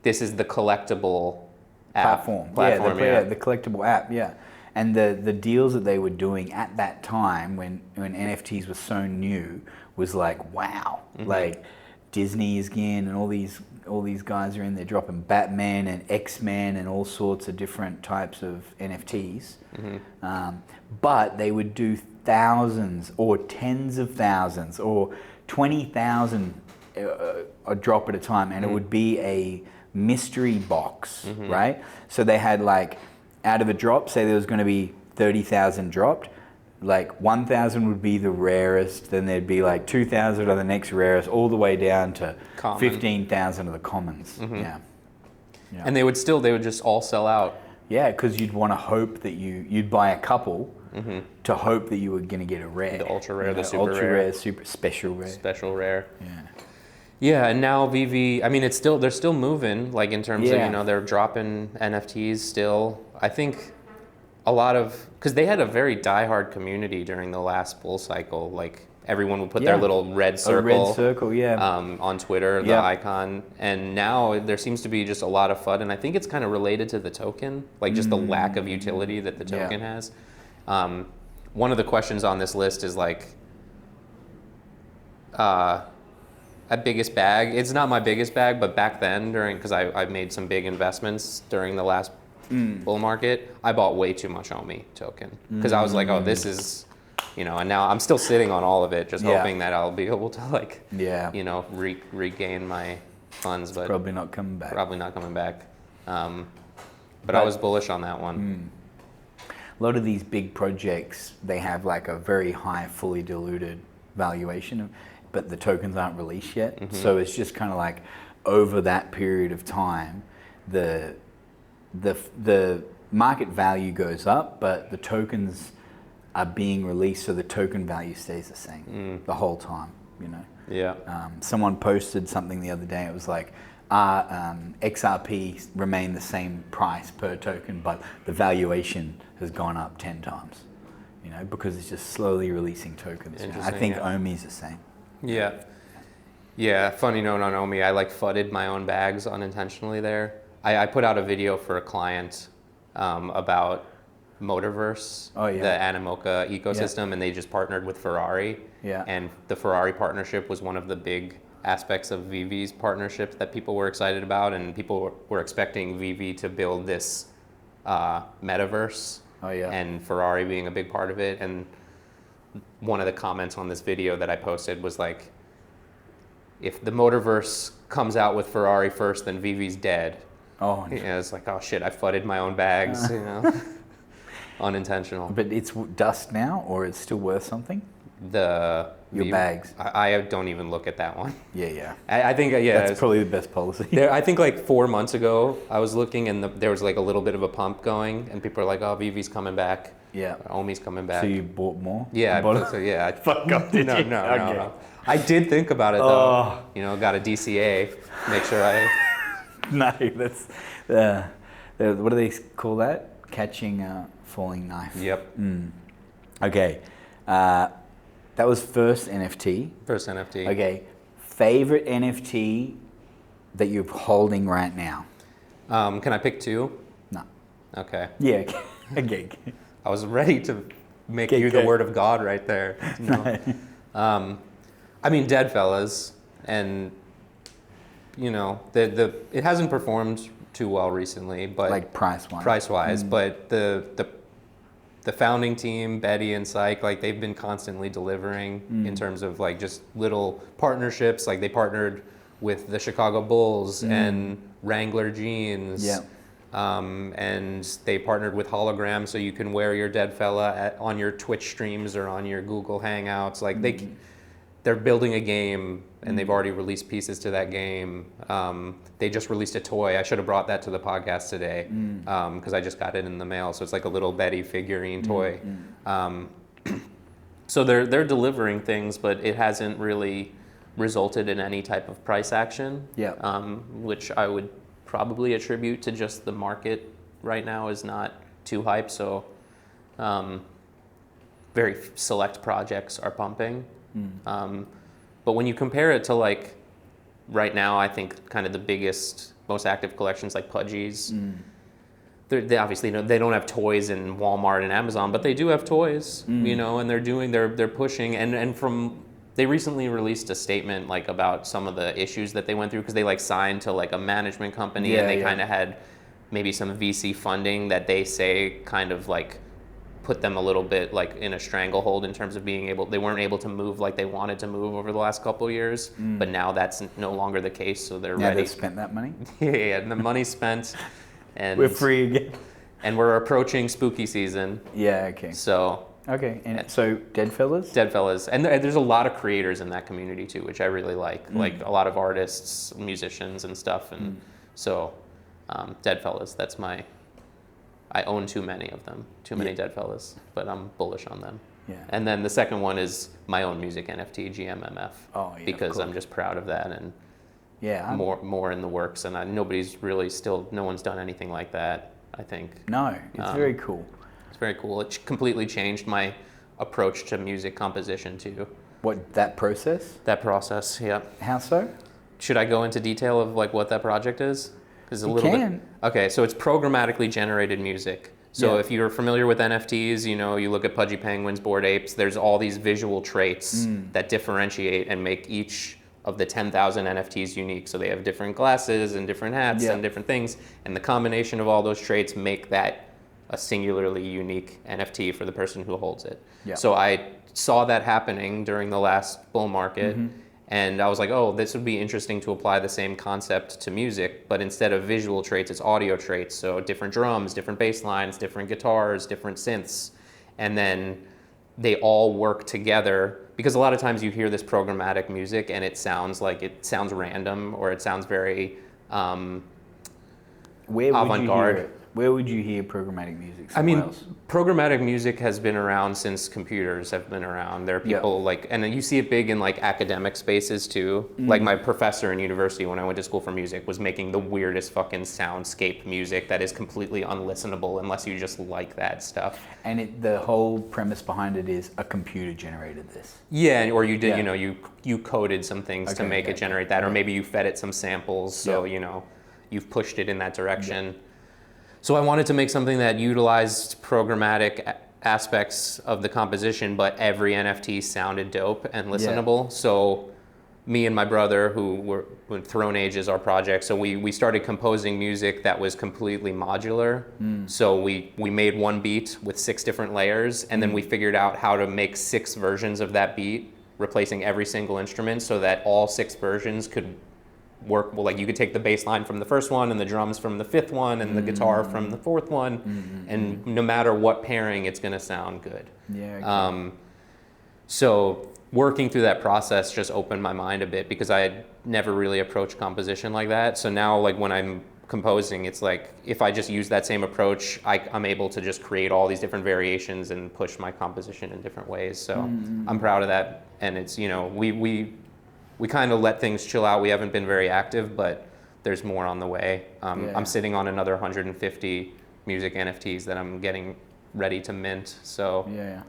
Speaker 2: the collectible
Speaker 1: platform. The collectible app, And the deals that they were doing at that time when NFTs were so new was like, wow. Mm-hmm. Like Disney is again, and all these guys are in there dropping Batman and X-Men and all sorts of different types of NFTs. Mm-hmm. But they would do thousands or tens of thousands or 20,000 a drop at a time, and it would be a mystery box, right? So they had like, out of a drop, say there was going to be 30,000 dropped, like 1,000 would be the rarest, then there'd be like 2,000 are the next rarest, all the way down to 15,000 of the commons. Yeah.
Speaker 2: And they would just all sell out.
Speaker 1: Yeah, because you'd want to hope that you'd buy a couple to hope that you were going to get a rare.
Speaker 2: The ultra rare, the super
Speaker 1: ultra
Speaker 2: rare,
Speaker 1: super special rare.
Speaker 2: Special rare.
Speaker 1: Yeah.
Speaker 2: Yeah, and now VV, I mean, they're still moving, like in terms of, you know, they're dropping NFTs still. I think a lot of, because they had a very diehard community during the last bull cycle. Like everyone would put their little red circle, on Twitter, the icon. And now there seems to be just a lot of FUD, and I think it's kind of related to the token, like just the lack of utility that the token has. One of the questions on this list is like, a biggest bag. It's not my biggest bag, but back then because I made some big investments during the last bull market, I bought way too much OMI token because I was like, oh, this is, you know, and now I'm still sitting on all of it, just hoping that I'll be able to like, you know, regain my funds, but
Speaker 1: probably not coming back.
Speaker 2: But I was bullish on that one.
Speaker 1: A lot of these big projects, they have like a very high fully diluted valuation, but the tokens aren't released yet. So it's just kind of like over that period of time, the market value goes up, but the tokens are being released, so the token value stays the same the whole time, you know?
Speaker 2: Yeah.
Speaker 1: Someone posted something the other day, it was like, XRP remain the same price per token, but the valuation has gone up 10 times, you know, because it's just slowly releasing tokens. I think OMI is the same.
Speaker 2: Yeah, funny note on OMI, I like fudded my own bags unintentionally there. I put out a video for a client about Motorverse, the Animoca ecosystem, and they just partnered with Ferrari. And the Ferrari partnership was one of the big aspects of VV's partnership that people were excited about, and people were expecting VV to build this metaverse, and Ferrari being a big part of it. And one of the comments on this video that I posted was like, if the Motorverse comes out with Ferrari first, then VV's dead.
Speaker 1: Oh,
Speaker 2: you know, it's like, oh shit, I fudded my own bags, you know, unintentional.
Speaker 1: But it's dust now, or it's still worth something? Your bags.
Speaker 2: I don't even look at that one.
Speaker 1: Yeah.
Speaker 2: I think
Speaker 1: That's probably the best policy.
Speaker 2: I think like 4 months ago, I was looking and there was like a little bit of a pump going, and people are like, "Oh, Vivi's coming back.
Speaker 1: Yeah.
Speaker 2: Omi's coming back."
Speaker 1: So you bought more?
Speaker 2: Yeah. I fuck up. Did you? No.
Speaker 1: Okay.
Speaker 2: I did think about it though. Got a DCA. Make sure I.
Speaker 1: No, that's what do they call that? Catching a falling knife.
Speaker 2: Yep.
Speaker 1: Okay. That was first NFT.
Speaker 2: First NFT.
Speaker 1: Okay. Favorite NFT that you're holding right now?
Speaker 2: Can I pick two?
Speaker 1: No.
Speaker 2: Okay.
Speaker 1: Yeah. Okay.
Speaker 2: I was ready to make you the word of God right there. No. I mean, Deadfellas, and it hasn't performed too well recently, but
Speaker 1: like price-wise.
Speaker 2: Price-wise, but the founding team, Betty and Syke, like they've been constantly delivering in terms of like just little partnerships. Like they partnered with the Chicago Bulls and Wrangler jeans.
Speaker 1: Yeah.
Speaker 2: And they partnered with Hologram, so you can wear your Deadfella on your Twitch streams or on your Google Hangouts. Like they're building a game, and they've already released pieces to that game. They just released a toy. I should have brought that to the podcast today because I just got it in the mail. So it's like a little Betty figurine toy. So they're delivering things, but it hasn't really resulted in any type of price action.
Speaker 1: Yeah.
Speaker 2: Which I would probably attribute to just the market right now is not too hype. So very select projects are pumping. But when you compare it to like right now, I think kind of the biggest, most active collections like Pudgy's, they obviously they don't have toys in Walmart and Amazon, but they do have toys, and they're pushing and they recently released a statement like about some of the issues that they went through because they like signed to like a management company and they kind of had maybe some VC funding that they say kind of like put them a little bit like in a stranglehold in terms of they weren't able to move like they wanted to move over the last couple of years, but now that's no longer the case, so they're ready.
Speaker 1: They've spent that money?
Speaker 2: Yeah, and the money's spent. And
Speaker 1: we're free again.
Speaker 2: And we're approaching spooky season.
Speaker 1: Yeah, okay.
Speaker 2: So.
Speaker 1: Okay, and so Deadfellas?
Speaker 2: Deadfellas. And there's a lot of creators in that community too, which I really like. Like a lot of artists, musicians and stuff. And so Deadfellas, that's I own too many of them, too many Deadfellas, but I'm bullish on them.
Speaker 1: Yeah.
Speaker 2: And then the second one is my own music NFT, GMMF.
Speaker 1: Oh, yeah,
Speaker 2: because I'm just proud of that and more in the works. And nobody's really no one's done anything like that, I think.
Speaker 1: No, it's very cool.
Speaker 2: It's very cool. It completely changed my approach to music composition too.
Speaker 1: What, that process?
Speaker 2: That process, yeah.
Speaker 1: How so?
Speaker 2: Should I go into detail of like what that project is?
Speaker 1: You can.
Speaker 2: Okay, so it's programmatically generated music. So if you're familiar with NFTs, you look at Pudgy Penguins, Bored Apes, there's all these visual traits that differentiate and make each of the 10,000 NFTs unique. So they have different glasses and different hats and different things. And the combination of all those traits make that a singularly unique NFT for the person who holds it. Yeah. So I saw that happening during the last bull market. And I was like, oh, this would be interesting to apply the same concept to music, but instead of visual traits, it's audio traits. So different drums, different bass lines, different guitars, different synths. And then they all work together because a lot of times you hear this programmatic music and it sounds random or it sounds very avant-garde.
Speaker 1: Where would you hear programmatic music?
Speaker 2: Programmatic music has been around since computers have been around. There are people and you see it big in like academic spaces too. Like my professor in university when I went to school for music was making the weirdest fucking soundscape music that is completely unlistenable unless you just like that stuff. And
Speaker 1: the whole premise behind it is a computer generated this.
Speaker 2: Yeah, or you did, you coded some things to make it generate that, or maybe you fed it some samples, so you've pushed it in that direction. So I wanted to make something that utilized programmatic aspects of the composition, but every NFT sounded dope and listenable. So me and my brother, who Throne Age is our project, so we started composing music that was completely modular. So we made one beat with 6 different layers, and then we figured out how to make 6 versions of that beat, replacing every single instrument so that all 6 versions could work. Well, like you could take the bass line from the first one and the drums from the 5th one and the guitar from the 4th one, and no matter what pairing, it's going to sound good. So working through that process just opened my mind a bit because I had never really approached composition like that. So now like when I'm composing, it's like if I just use that same approach, I'm able to just create all these different variations and push my composition in different ways. So I'm proud of that. And it's, you know, we kind of let things chill out. We haven't been very active, but there's more on the way. I'm sitting on another 150 music NFTs that I'm getting ready to mint. So
Speaker 1: yeah,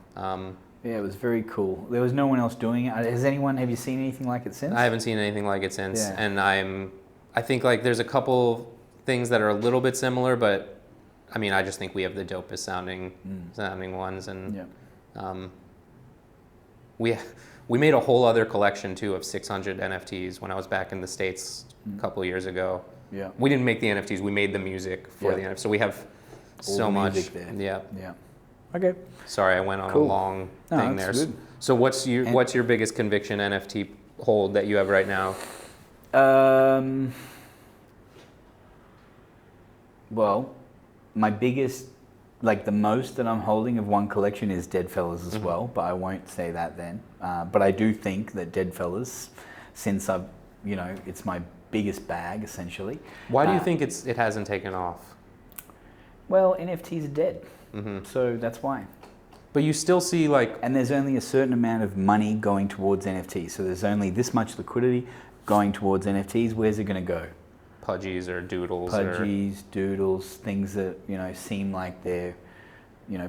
Speaker 1: it was very cool. There was no one else doing it. Have you seen anything like it since?
Speaker 2: I haven't seen anything like it since. Yeah. And I think like there's a couple things that are a little bit similar, but I mean, I just think we have the dopest sounding ones. And we made a whole other collection too of 600 NFTs when I was back in the States a couple years ago. Yeah. We didn't make the NFTs, we made the music for the NFTs. So we have so much there. Yeah.
Speaker 1: Okay.
Speaker 2: Sorry, I went on a long thing there. Good. So what's your biggest conviction NFT hold that you have right now?
Speaker 1: Well, my biggest, like the most that I'm holding of one collection is Deadfellas as well, but I won't say that then. But I do think that Deadfellas, since it's my biggest bag essentially.
Speaker 2: Why do you think it hasn't taken off?
Speaker 1: Well, NFTs are dead, so that's why.
Speaker 2: But you still see like...
Speaker 1: And there's only a certain amount of money going towards NFTs, so there's only this much liquidity going towards NFTs. Where's it going to go?
Speaker 2: Pudgies or doodles.
Speaker 1: Doodles, things that, seem like they're,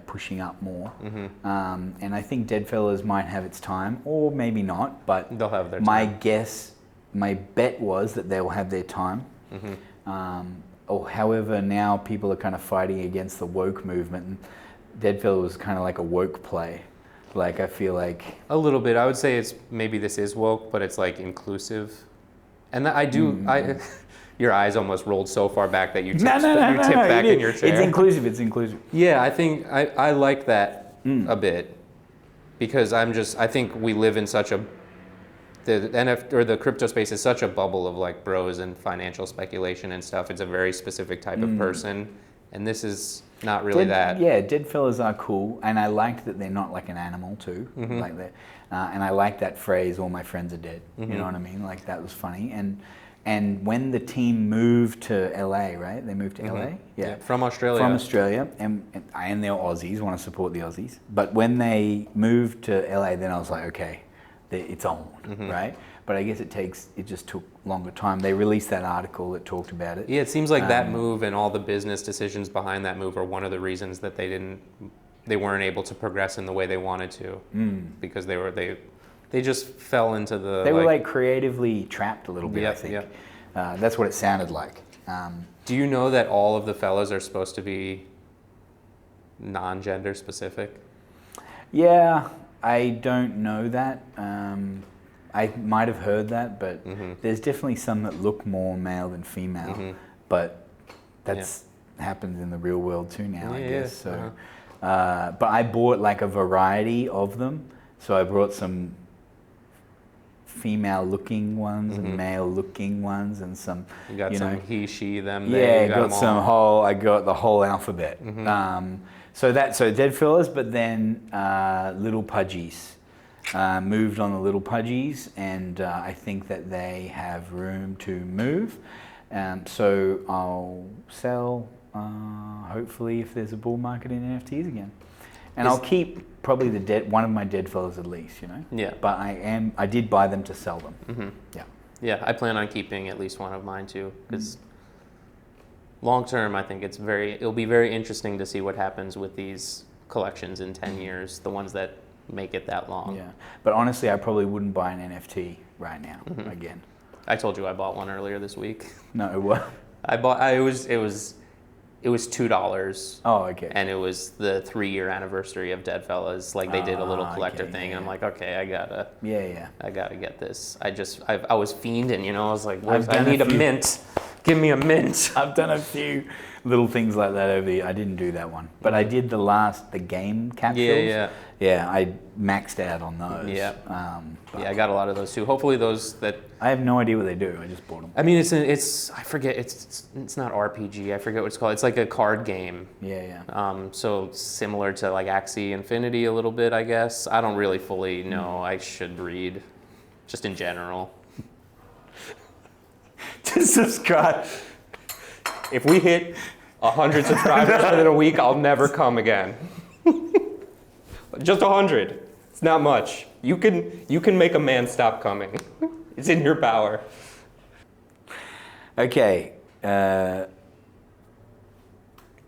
Speaker 1: pushing up more. And I think Deadfellas might have its time, or maybe not, but
Speaker 2: they'll have their time.
Speaker 1: My bet was that they will have their time. Or however, now people are kind of fighting against the woke movement. And Deadfellas was kind of like a woke play. Like, I feel like...
Speaker 2: A little bit. I would say maybe this is woke, but it's like inclusive. And your eyes almost rolled so far back that you tipped back in your chair.
Speaker 1: It's inclusive.
Speaker 2: Yeah, I think I like that a bit because I think we live in such a... the crypto space is such a bubble of like bros and financial speculation and stuff. It's a very specific type of person, and this is not really that.
Speaker 1: Yeah, Deadfellas are cool, and I liked that they're not like an animal too, like that. And I like that phrase, "All my friends are dead." You know what I mean? Like that was funny. And when the team moved to LA, right? They moved to LA,
Speaker 2: yeah, from Australia.
Speaker 1: From Australia, and they're Aussies. Want to support the Aussies, but when they moved to LA, then I was like, okay. It's on, right? But I guess it just took longer time. They released that article that talked about it.
Speaker 2: Yeah, it seems like that move and all the business decisions behind that move are one of the reasons that they weren't able to progress in the way they wanted to, because they just fell into the...
Speaker 1: They were like creatively trapped a little bit, I think. That's what it sounded like.
Speaker 2: Do you know that all of the fellas are supposed to be non-gender specific?
Speaker 1: Yeah. I don't know that. I might have heard that, but there's definitely some that look more male than female. But that's happens in the real world too now, I guess. So, but I bought like a variety of them. So I brought some female-looking ones and male-looking ones, and some.
Speaker 2: You got some he, she, them.
Speaker 1: Yeah, I got the whole alphabet. So Deadfellas, but then Little Pudgies. Moved on the Little Pudgies, and I think that they have room to move. So I'll sell, hopefully, if there's a bull market in NFTs again. And I'll keep probably one of my Deadfellas at least,
Speaker 2: Yeah.
Speaker 1: But I did buy them to sell them. Yeah.
Speaker 2: Yeah, I plan on keeping at least one of mine too, because long term, I think it'll be very interesting to see what happens with these collections in 10 years, the ones that make it that long.
Speaker 1: Yeah, but honestly, I probably wouldn't buy an NFT right now again.
Speaker 2: I told you I bought one earlier this week.
Speaker 1: No, what?
Speaker 2: It was $2.
Speaker 1: Oh, okay.
Speaker 2: And it was the 3-year anniversary of Deadfellas. Like they did a little collector thing. And I'm like, okay, I gotta get this. I was fiending, I was like, I need a mint. Give me a mint.
Speaker 1: I've done a few little things like that over the year. I didn't do that one, but I did the game capsules. Yeah, I maxed out on those.
Speaker 2: Yeah. I got a lot of those too. Hopefully those that...
Speaker 1: I have no idea what they do. I just bought them.
Speaker 2: I mean, I forget, it's not RPG. I forget what it's called. It's like a card game.
Speaker 1: Yeah.
Speaker 2: So similar to like Axie Infinity a little bit, I guess. I don't really fully know. I should read, just in general.
Speaker 1: To subscribe.
Speaker 2: If we hit 100 subscribers within a week, I'll never come again. Just 100. It's not much. You can make a man stop coming. It's in your power.
Speaker 1: Okay.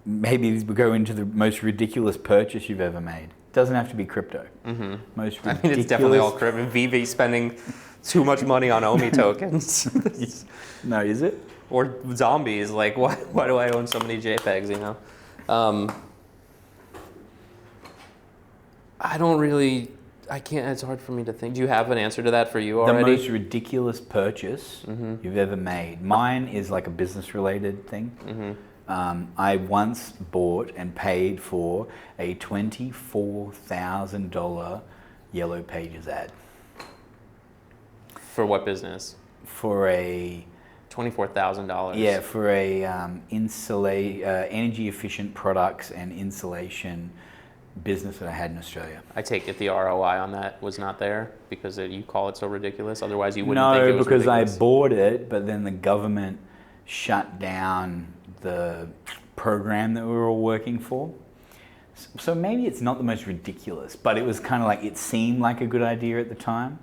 Speaker 1: Maybe we go into the most ridiculous purchase you've ever made. Doesn't have to be crypto.
Speaker 2: Mm-hmm.
Speaker 1: Most ridiculous.
Speaker 2: I mean, it's definitely all crypto. VV spending too much money on OMI tokens.
Speaker 1: No, is it?
Speaker 2: Or zombies. Like, why do I own so many JPEGs, you know? I can't, it's hard for me to think. Do you have an answer to that for you already?
Speaker 1: The most ridiculous purchase you've ever made. Mine is like a business related thing. I once bought and paid for a $24,000 Yellow Pages ad.
Speaker 2: For what business?
Speaker 1: For a...
Speaker 2: $24,000.
Speaker 1: Yeah, for a energy efficient products and insulation business that I had in Australia.
Speaker 2: I take it the ROI on that was not there because you call it so ridiculous. Otherwise, you wouldn't think it was
Speaker 1: because
Speaker 2: ridiculous.
Speaker 1: I bought it, but then the government shut down the program that we were all working for. So maybe it's not the most ridiculous, but it was kind of like, it seemed like a good idea at the time,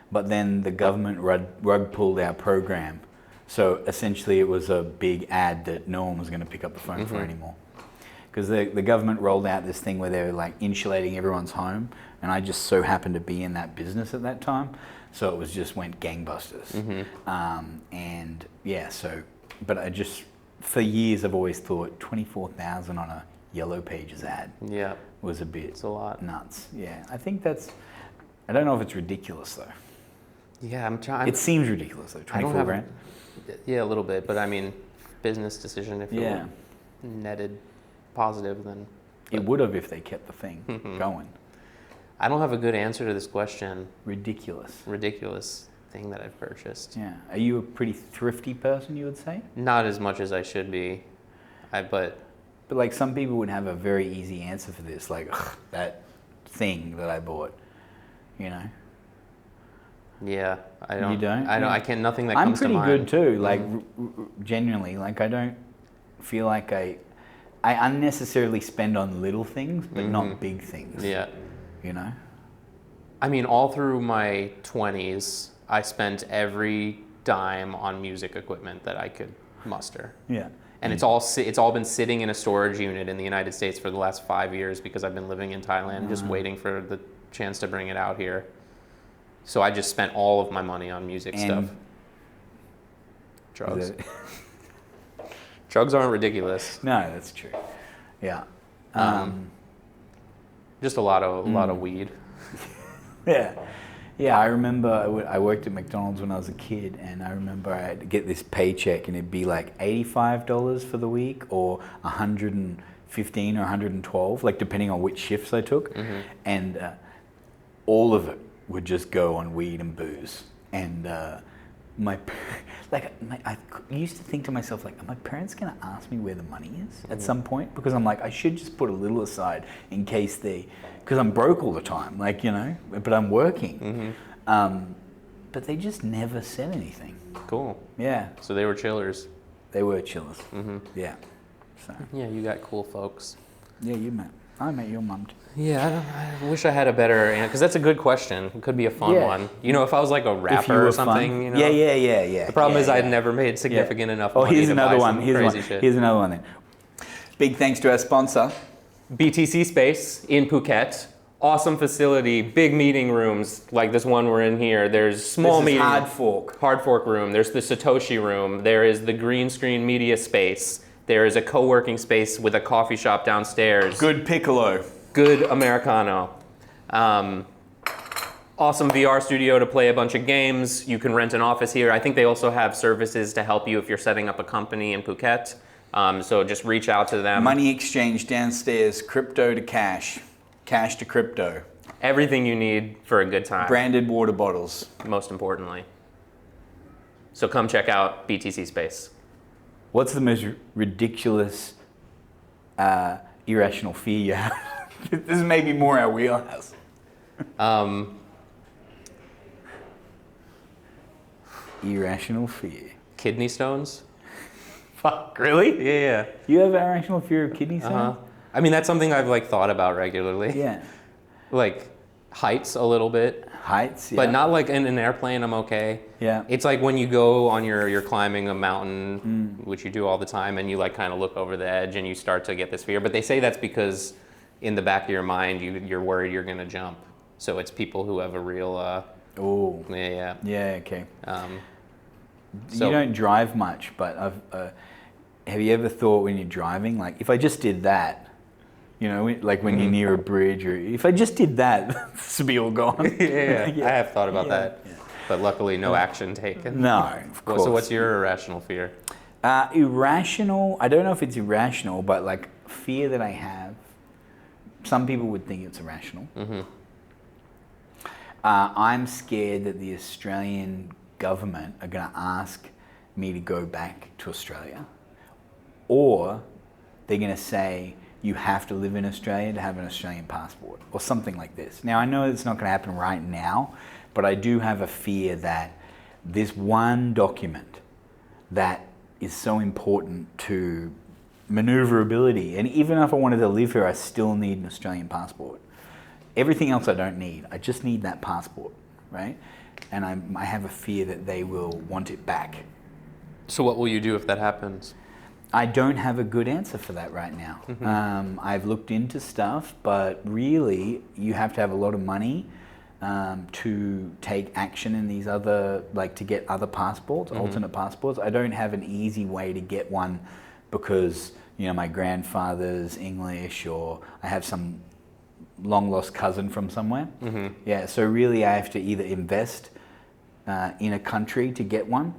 Speaker 1: but then the government rug pulled our program. So essentially it was a big ad that no one was going to pick up the phone for anymore. Because the government rolled out this thing where they were like insulating everyone's home, and I just so happened to be in that business at that time, so it was just went gangbusters. And yeah, so, but I just, for years I've always thought 24,000 on a Yellow Pages ad was a bit
Speaker 2: it's a lot.
Speaker 1: Nuts. Yeah, I think that's, I don't know if it's ridiculous though.
Speaker 2: Yeah, I'm trying.
Speaker 1: It seems ridiculous though, 24 grand.
Speaker 2: Yeah, a little bit, but I mean, business decision, if it were netted positive, then...
Speaker 1: It would have if they kept the thing going.
Speaker 2: I don't have a good answer to this question.
Speaker 1: Ridiculous
Speaker 2: Thing that I've purchased.
Speaker 1: Yeah. Are you a pretty thrifty person, you would say?
Speaker 2: Not as much as I should be. But
Speaker 1: like some people would have a very easy answer for this, like that thing that I bought, you know?
Speaker 2: Yeah, I don't.
Speaker 1: You don't?
Speaker 2: I can't. Nothing that comes to mind.
Speaker 1: I'm pretty good too. Like genuinely, like I don't feel like I unnecessarily spend on little things, but not big things.
Speaker 2: Yeah.
Speaker 1: You know.
Speaker 2: I mean, all through my 20s, I spent every dime on music equipment that I could muster.
Speaker 1: Yeah.
Speaker 2: And it's all been sitting in a storage unit in the United States for the last 5 years because I've been living in Thailand, just waiting for the chance to bring it out here. So I just spent all of my money on music stuff. Drugs. Drugs aren't ridiculous.
Speaker 1: No, that's true. Yeah.
Speaker 2: Just a lot of weed.
Speaker 1: Yeah, I remember I worked at McDonald's when I was a kid, and I remember I had to get this paycheck, and it'd be like $85 for the week, or $115 or $112, like depending on which shifts I took, and all of it would just go on weed and booze. And I used to think to myself, like, are my parents going to ask me where the money is at some point? Because I'm like, I should just put a little aside in case because I'm broke all the time, like, you know, but I'm working. But they just never said anything.
Speaker 2: Cool.
Speaker 1: Yeah.
Speaker 2: So they were chillers.
Speaker 1: They were chillers. Yeah. So.
Speaker 2: Yeah, you got cool folks.
Speaker 1: Yeah, I met your mum too.
Speaker 2: Yeah, I wish I had a better answer, because that's a good question. It could be a fun one. You know, if I was like a rapper or something, you know.
Speaker 1: Yeah.
Speaker 2: The problem is I'd never made significant enough money
Speaker 1: here's
Speaker 2: to
Speaker 1: another
Speaker 2: buy
Speaker 1: one.
Speaker 2: some crazy shit.
Speaker 1: Here's another one then. Big thanks to our sponsor.
Speaker 2: BTC Space in Phuket. Awesome facility, big meeting rooms like this one we're in here. There's small meeting.
Speaker 1: Hard fork
Speaker 2: room. There's the Satoshi room. There is the green screen media space. There is a co-working space with a coffee shop downstairs.
Speaker 1: Good piccolo.
Speaker 2: Good Americano. awesome VR studio to play a bunch of games. You can rent an office here. I think they also have services to help you if you're setting up a company in Phuket. So just reach out to them.
Speaker 1: Money exchange downstairs, crypto to cash, cash to crypto.
Speaker 2: Everything you need for a good time.
Speaker 1: Branded water bottles.
Speaker 2: Most importantly. So come check out BTC Space.
Speaker 1: What's the most ridiculous irrational fear you have? This is maybe more our wheelhouse. Irrational fear.
Speaker 2: Kidney stones?
Speaker 1: Fuck, really?
Speaker 2: Yeah.
Speaker 1: You have irrational fear of kidney stones?
Speaker 2: I mean, that's something I've like thought about regularly.
Speaker 1: Yeah.
Speaker 2: Like heights a little bit.
Speaker 1: Heights, yeah.
Speaker 2: But not like in an airplane, I'm okay.
Speaker 1: Yeah.
Speaker 2: It's like when you go on you're climbing a mountain, which you do all the time, and you like kind of look over the edge and you start to get this fear. But they say that's because in the back of your mind, you're worried you're going to jump. So it's people who have a real...
Speaker 1: Oh.
Speaker 2: Yeah.
Speaker 1: Yeah, okay.
Speaker 2: So,
Speaker 1: you don't drive much, but have you ever thought when you're driving, like, if I just did that, you know, like when you're near a bridge, or if I just did that, this would be all gone.
Speaker 2: Yeah. I have thought about that, but luckily no action taken.
Speaker 1: No, of course.
Speaker 2: So what's your irrational fear?
Speaker 1: Irrational, I don't know if it's irrational, but like fear that I have, some people would think it's irrational. I'm scared that the Australian government are going to ask me to go back to Australia, or they're going to say you have to live in Australia to have an Australian passport, or something like this. Now, I know it's not going to happen right now, but I do have a fear that this one document that is so important to maneuverability, and even if I wanted to live here, I still need an Australian passport. Everything else I don't need. I just need that passport, right? And I have a fear that they will want it back.
Speaker 2: So what will you do if that happens?
Speaker 1: I don't have a good answer for that right now. I've looked into stuff, but really you have to have a lot of money to take action in these other, like to get other passports, alternate passports. I don't have an easy way to get one because, you know, my grandfather's English, or I have some long lost cousin from somewhere. Yeah, so really I have to either invest in a country to get one,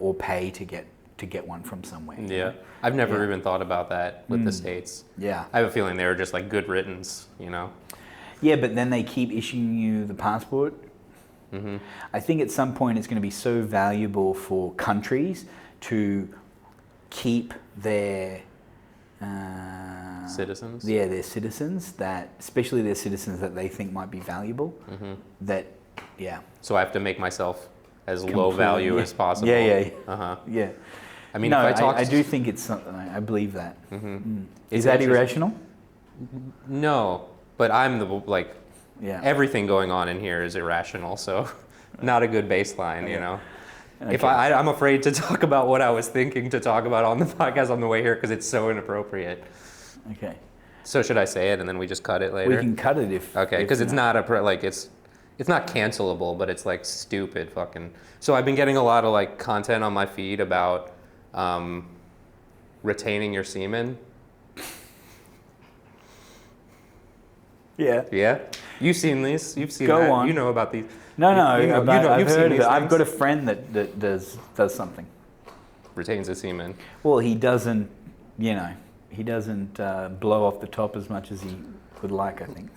Speaker 1: or pay to get one from somewhere.
Speaker 2: Yeah, I've never even thought about that with the States.
Speaker 1: Yeah,
Speaker 2: I have a feeling they were just like good riddance, you know.
Speaker 1: Yeah, but then they keep issuing you the passport. I think at some point it's going to be so valuable for countries to keep their
Speaker 2: citizens.
Speaker 1: Yeah, their citizens, that especially their citizens that they think might be valuable. That, yeah.
Speaker 2: So I have to make myself as low value as possible.
Speaker 1: Yeah.
Speaker 2: Yeah. I mean,
Speaker 1: no,
Speaker 2: if I talk,
Speaker 1: I do think it's something. I believe that. Is that irrational?
Speaker 2: No, but I'm the like.
Speaker 1: Yeah.
Speaker 2: Everything going on in here is irrational, so not a good baseline, you know.
Speaker 1: Okay.
Speaker 2: If I'm afraid to talk about what I was thinking to talk about on the podcast on the way here because it's so inappropriate.
Speaker 1: Okay.
Speaker 2: So should I say it and then we just cut it later?
Speaker 1: We can cut it if.
Speaker 2: Okay, because it's not it's not cancelable, but it's like stupid fucking. So I've been getting a lot of like content on my feed about retaining your semen.
Speaker 1: Yeah.
Speaker 2: Yeah. You've seen these. You've seen
Speaker 1: Go
Speaker 2: that.
Speaker 1: on.
Speaker 2: You know about these.
Speaker 1: No,
Speaker 2: You've
Speaker 1: I've
Speaker 2: seen
Speaker 1: heard of
Speaker 2: these
Speaker 1: it. I've
Speaker 2: things?
Speaker 1: got a friend that does something.
Speaker 2: Retains the semen.
Speaker 1: Well, he doesn't, you know, he doesn't blow off the top as much as he would like, I think.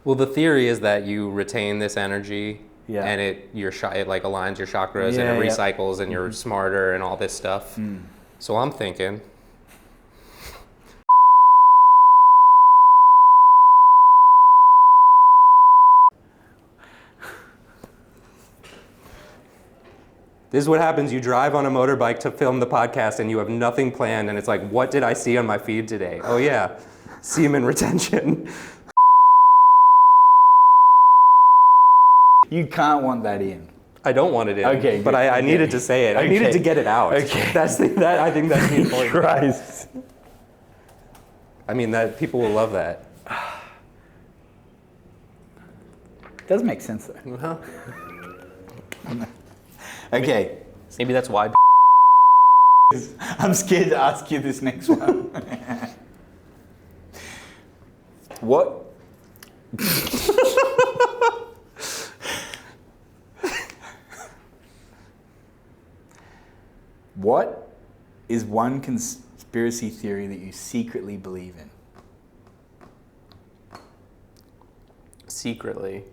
Speaker 2: Well, the theory is that you retain this energy,
Speaker 1: Yeah.
Speaker 2: and it like aligns your chakras, and it recycles, and you're smarter, and all this stuff. So I'm thinking. This is what happens. You drive on a motorbike to film the podcast and you have nothing planned, and it's like, what did I see on my feed today? Oh yeah, semen retention.
Speaker 1: You can't want that in.
Speaker 2: I don't want it in.
Speaker 1: Okay,
Speaker 2: but I needed to say it. I needed to get it out.
Speaker 1: Okay.
Speaker 2: I think that's the important.
Speaker 1: Christ.
Speaker 2: I mean, that people will love that.
Speaker 1: Does make sense though. Okay.
Speaker 2: Maybe that's why.
Speaker 1: I'm scared to ask you this next one. What? What is one conspiracy theory that you secretly believe in?
Speaker 2: Secretly.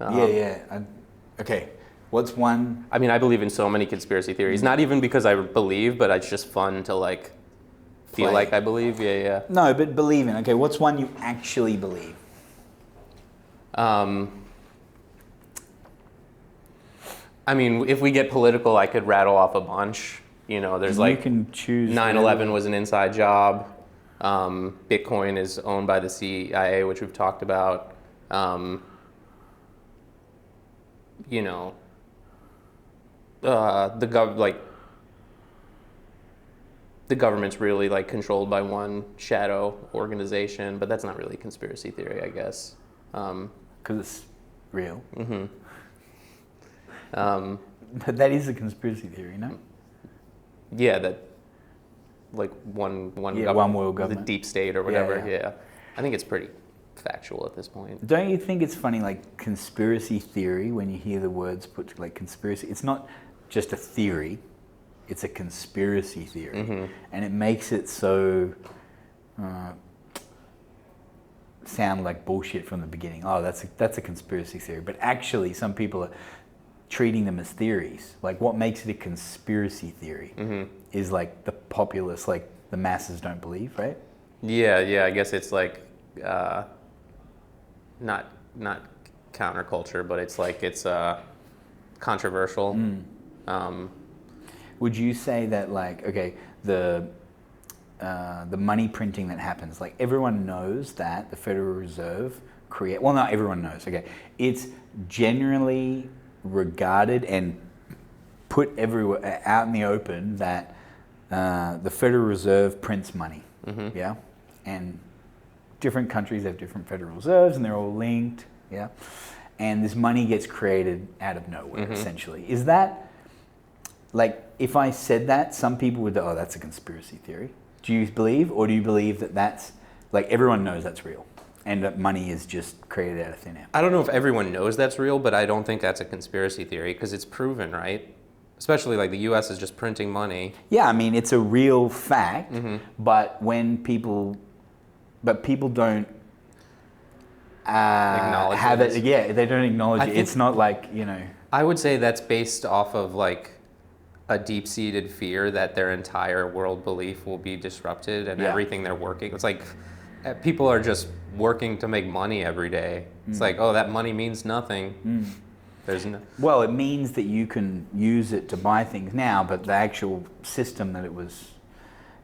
Speaker 1: Okay. What's one?
Speaker 2: I mean, I believe in so many conspiracy theories. Not even because I believe, but it's just fun to like feel like I believe. Yeah.
Speaker 1: No, but believe in. Okay, what's one you actually believe?
Speaker 2: I mean, if we get political, I could rattle off a bunch. You know, there's like
Speaker 1: you can choose
Speaker 2: 9/11 was an inside job. Bitcoin is owned by the CIA, which we've talked about. You know, the government's really like controlled by one shadow organization, but that's not really conspiracy theory, I guess.
Speaker 1: Because it's real.
Speaker 2: Mm-hmm.
Speaker 1: But that is a conspiracy theory, no?
Speaker 2: Yeah, that like one
Speaker 1: world government,
Speaker 2: the deep state or whatever. Yeah. I think it's pretty factual at this point.
Speaker 1: Don't you think it's funny, like conspiracy theory, when you hear the words put like conspiracy, it's not just a theory, it's a conspiracy theory. Mm-hmm. And it makes it so sound like bullshit from the beginning. Oh, that's a conspiracy theory. But actually, some people are treating them as theories. Like, what makes it a conspiracy theory is like the populace, like the masses don't believe, right?
Speaker 2: Yeah. I guess it's like not counterculture, but it's like it's controversial.
Speaker 1: Would you say that, like, okay, the money printing that happens, like everyone knows that the Federal Reserve well, not everyone knows, okay. It's generally regarded and put everywhere out in the open that the Federal Reserve prints money, yeah? And different countries have different Federal Reserves and they're all linked, yeah? And this money gets created out of nowhere, essentially. Is that, like, if I said that, some people would, oh, that's a conspiracy theory. Do you believe, or do you believe that that's, like, everyone knows that's real and that money is just created out of thin air?
Speaker 2: I don't know if everyone knows that's real, but I don't think that's a conspiracy theory because it's proven, right? Especially like the US is just printing money.
Speaker 1: Yeah, I mean, it's a real fact, but people don't
Speaker 2: acknowledge
Speaker 1: have it. Yeah, they don't acknowledge it. It's not like, you know.
Speaker 2: I would say that's based off of like a deep-seated fear that their entire world belief will be disrupted and everything they're working. It's like people are just working to make money every day. It's like, oh, that money means nothing. There's no.
Speaker 1: Well, it means that you can use it to buy things now, but the actual system that it was,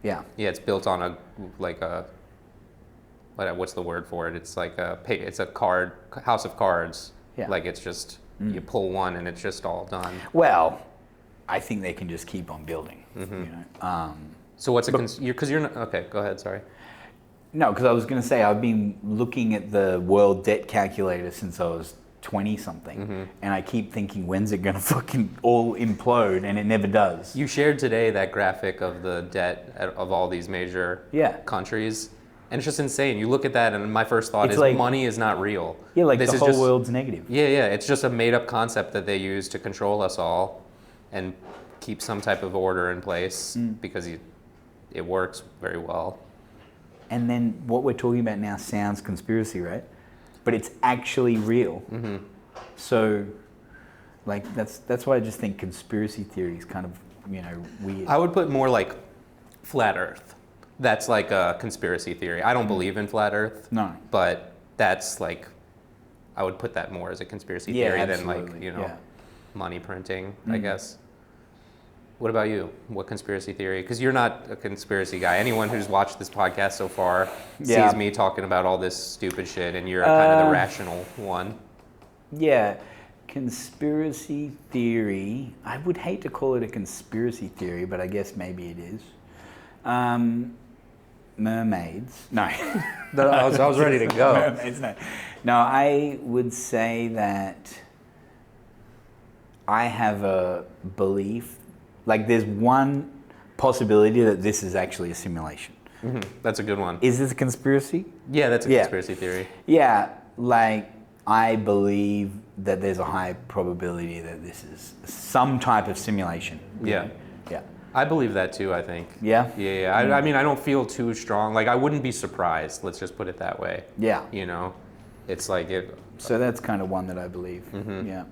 Speaker 1: Yeah,
Speaker 2: it's built on what's the word for it? It's like it's a house of cards. Yeah. Like it's just you pull one and it's just all done.
Speaker 1: Well, I think they can just keep on building. You know.
Speaker 2: So what's because you're not okay? Go ahead. Sorry.
Speaker 1: No, because I was going to say I've been looking at the world debt calculator since I was 20 something, and I keep thinking, when's it going to fucking all implode? And it never does.
Speaker 2: You shared today that graphic of the debt of all these major countries. And it's just insane. You look at that, and my first thought is like, money is not real.
Speaker 1: Yeah, like the whole world's negative.
Speaker 2: Yeah. It's just a made-up concept that they use to control us all and keep some type of order in place because it works very well. And
Speaker 1: then what we're talking about now sounds conspiracy, right? But it's actually real. So, like, that's why I just think conspiracy theory is kind of, you know, weird.
Speaker 2: I would put more like flat Earth. That's like a conspiracy theory. I don't believe in flat Earth.
Speaker 1: No.
Speaker 2: But that's like, I would put that more as a conspiracy theory than like, you know, money printing, I guess. What about you? What conspiracy theory? Because you're not a conspiracy guy. Anyone who's watched this podcast so far sees me talking about all this stupid shit, and you're kind of the rational one. Yeah.
Speaker 1: Conspiracy theory. I would hate to call it a conspiracy theory, but I guess maybe it is. Mermaids. No.
Speaker 2: I was ready to go.
Speaker 1: Mermaids, no. No, I would say that I have a belief, like there's one possibility that this is actually a simulation.
Speaker 2: That's a good one.
Speaker 1: Is this a conspiracy?
Speaker 2: Yeah, that's a conspiracy theory.
Speaker 1: Yeah, like I believe that there's a high probability that this is some type of simulation.
Speaker 2: Yeah. I believe that too, I think.
Speaker 1: Yeah?
Speaker 2: Yeah. I mean, I don't feel too strong. Like, I wouldn't be surprised. Let's just put it that way.
Speaker 1: Yeah.
Speaker 2: You know? It's like it...
Speaker 1: So that's kind of one that I believe.
Speaker 2: Mm-hmm.
Speaker 1: Yeah.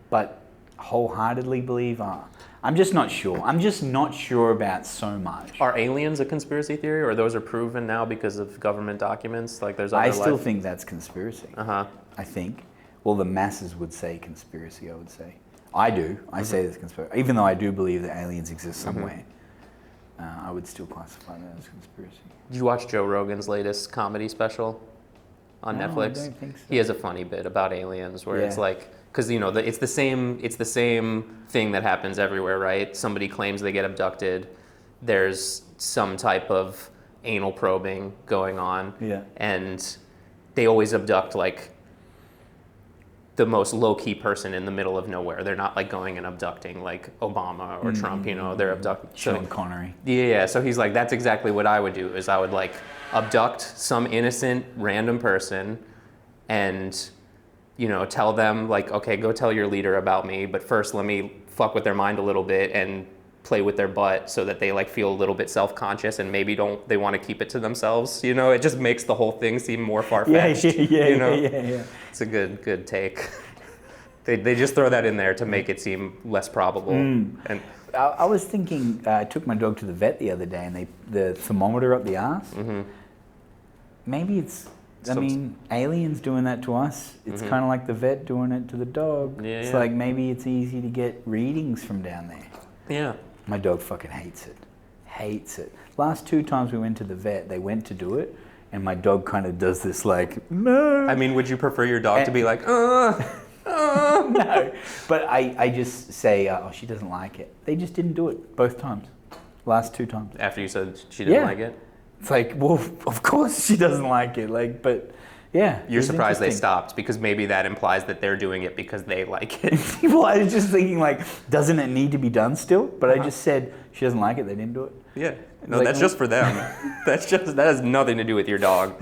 Speaker 1: But wholeheartedly believe, I'm just not sure. I'm just not sure about so much.
Speaker 2: Are aliens a conspiracy theory, or those are proven now because of government documents? Like, there's other
Speaker 1: I still think that's conspiracy.
Speaker 2: Uh-huh.
Speaker 1: I think. Well, the masses would say conspiracy, I would say. I do. I say it's conspiracy. Even though I do believe that aliens exist somewhere, I would still classify that as conspiracy.
Speaker 2: Did you watch Joe Rogan's latest comedy special on Netflix?
Speaker 1: I don't think so.
Speaker 2: He has a funny bit about aliens where it's like, because you know, it's the same thing that happens everywhere, right? Somebody claims they get abducted. There's some type of anal probing going on, and they always abduct like the most low-key person in the middle of nowhere. They're not like going and abducting like Obama or Trump, you know, they're abducting.
Speaker 1: Sean Connery.
Speaker 2: Yeah, so he's like, that's exactly what I would do, is I would like abduct some innocent random person and, you know, tell them like, okay, go tell your leader about me, but first let me fuck with their mind a little bit and play with their butt so that they like feel a little bit self-conscious and maybe they want to keep it to themselves, you know? It just makes the whole thing seem more far-fetched.
Speaker 1: Yeah.
Speaker 2: It's a good take. They just throw that in there to make it seem less probable. And
Speaker 1: I was thinking, I took my dog to the vet the other day and the thermometer up the arse. Maybe it's, aliens doing that to us. It's kind of like the vet doing it to the dog. It's like maybe it's easy to get readings from down there.
Speaker 2: Yeah.
Speaker 1: My dog fucking hates it. Hates it. Last 2 times we went to the vet, they went to do it, and my dog kind of does this like, no.
Speaker 2: I mean, would you prefer your dog to be like,
Speaker 1: No. But I just say, she doesn't like it. They just didn't do it both times. Last 2 times.
Speaker 2: After you said she didn't like it?
Speaker 1: It's like, well, of course she doesn't like it. Like, but yeah.
Speaker 2: You're surprised they stopped because maybe that implies that they're doing it because they like it.
Speaker 1: Well, I was just thinking like, doesn't it need to be done still? But I just said, she doesn't like it, they didn't do it.
Speaker 2: Yeah. No,
Speaker 1: like,
Speaker 2: that's just for them. That has nothing to do with your dog.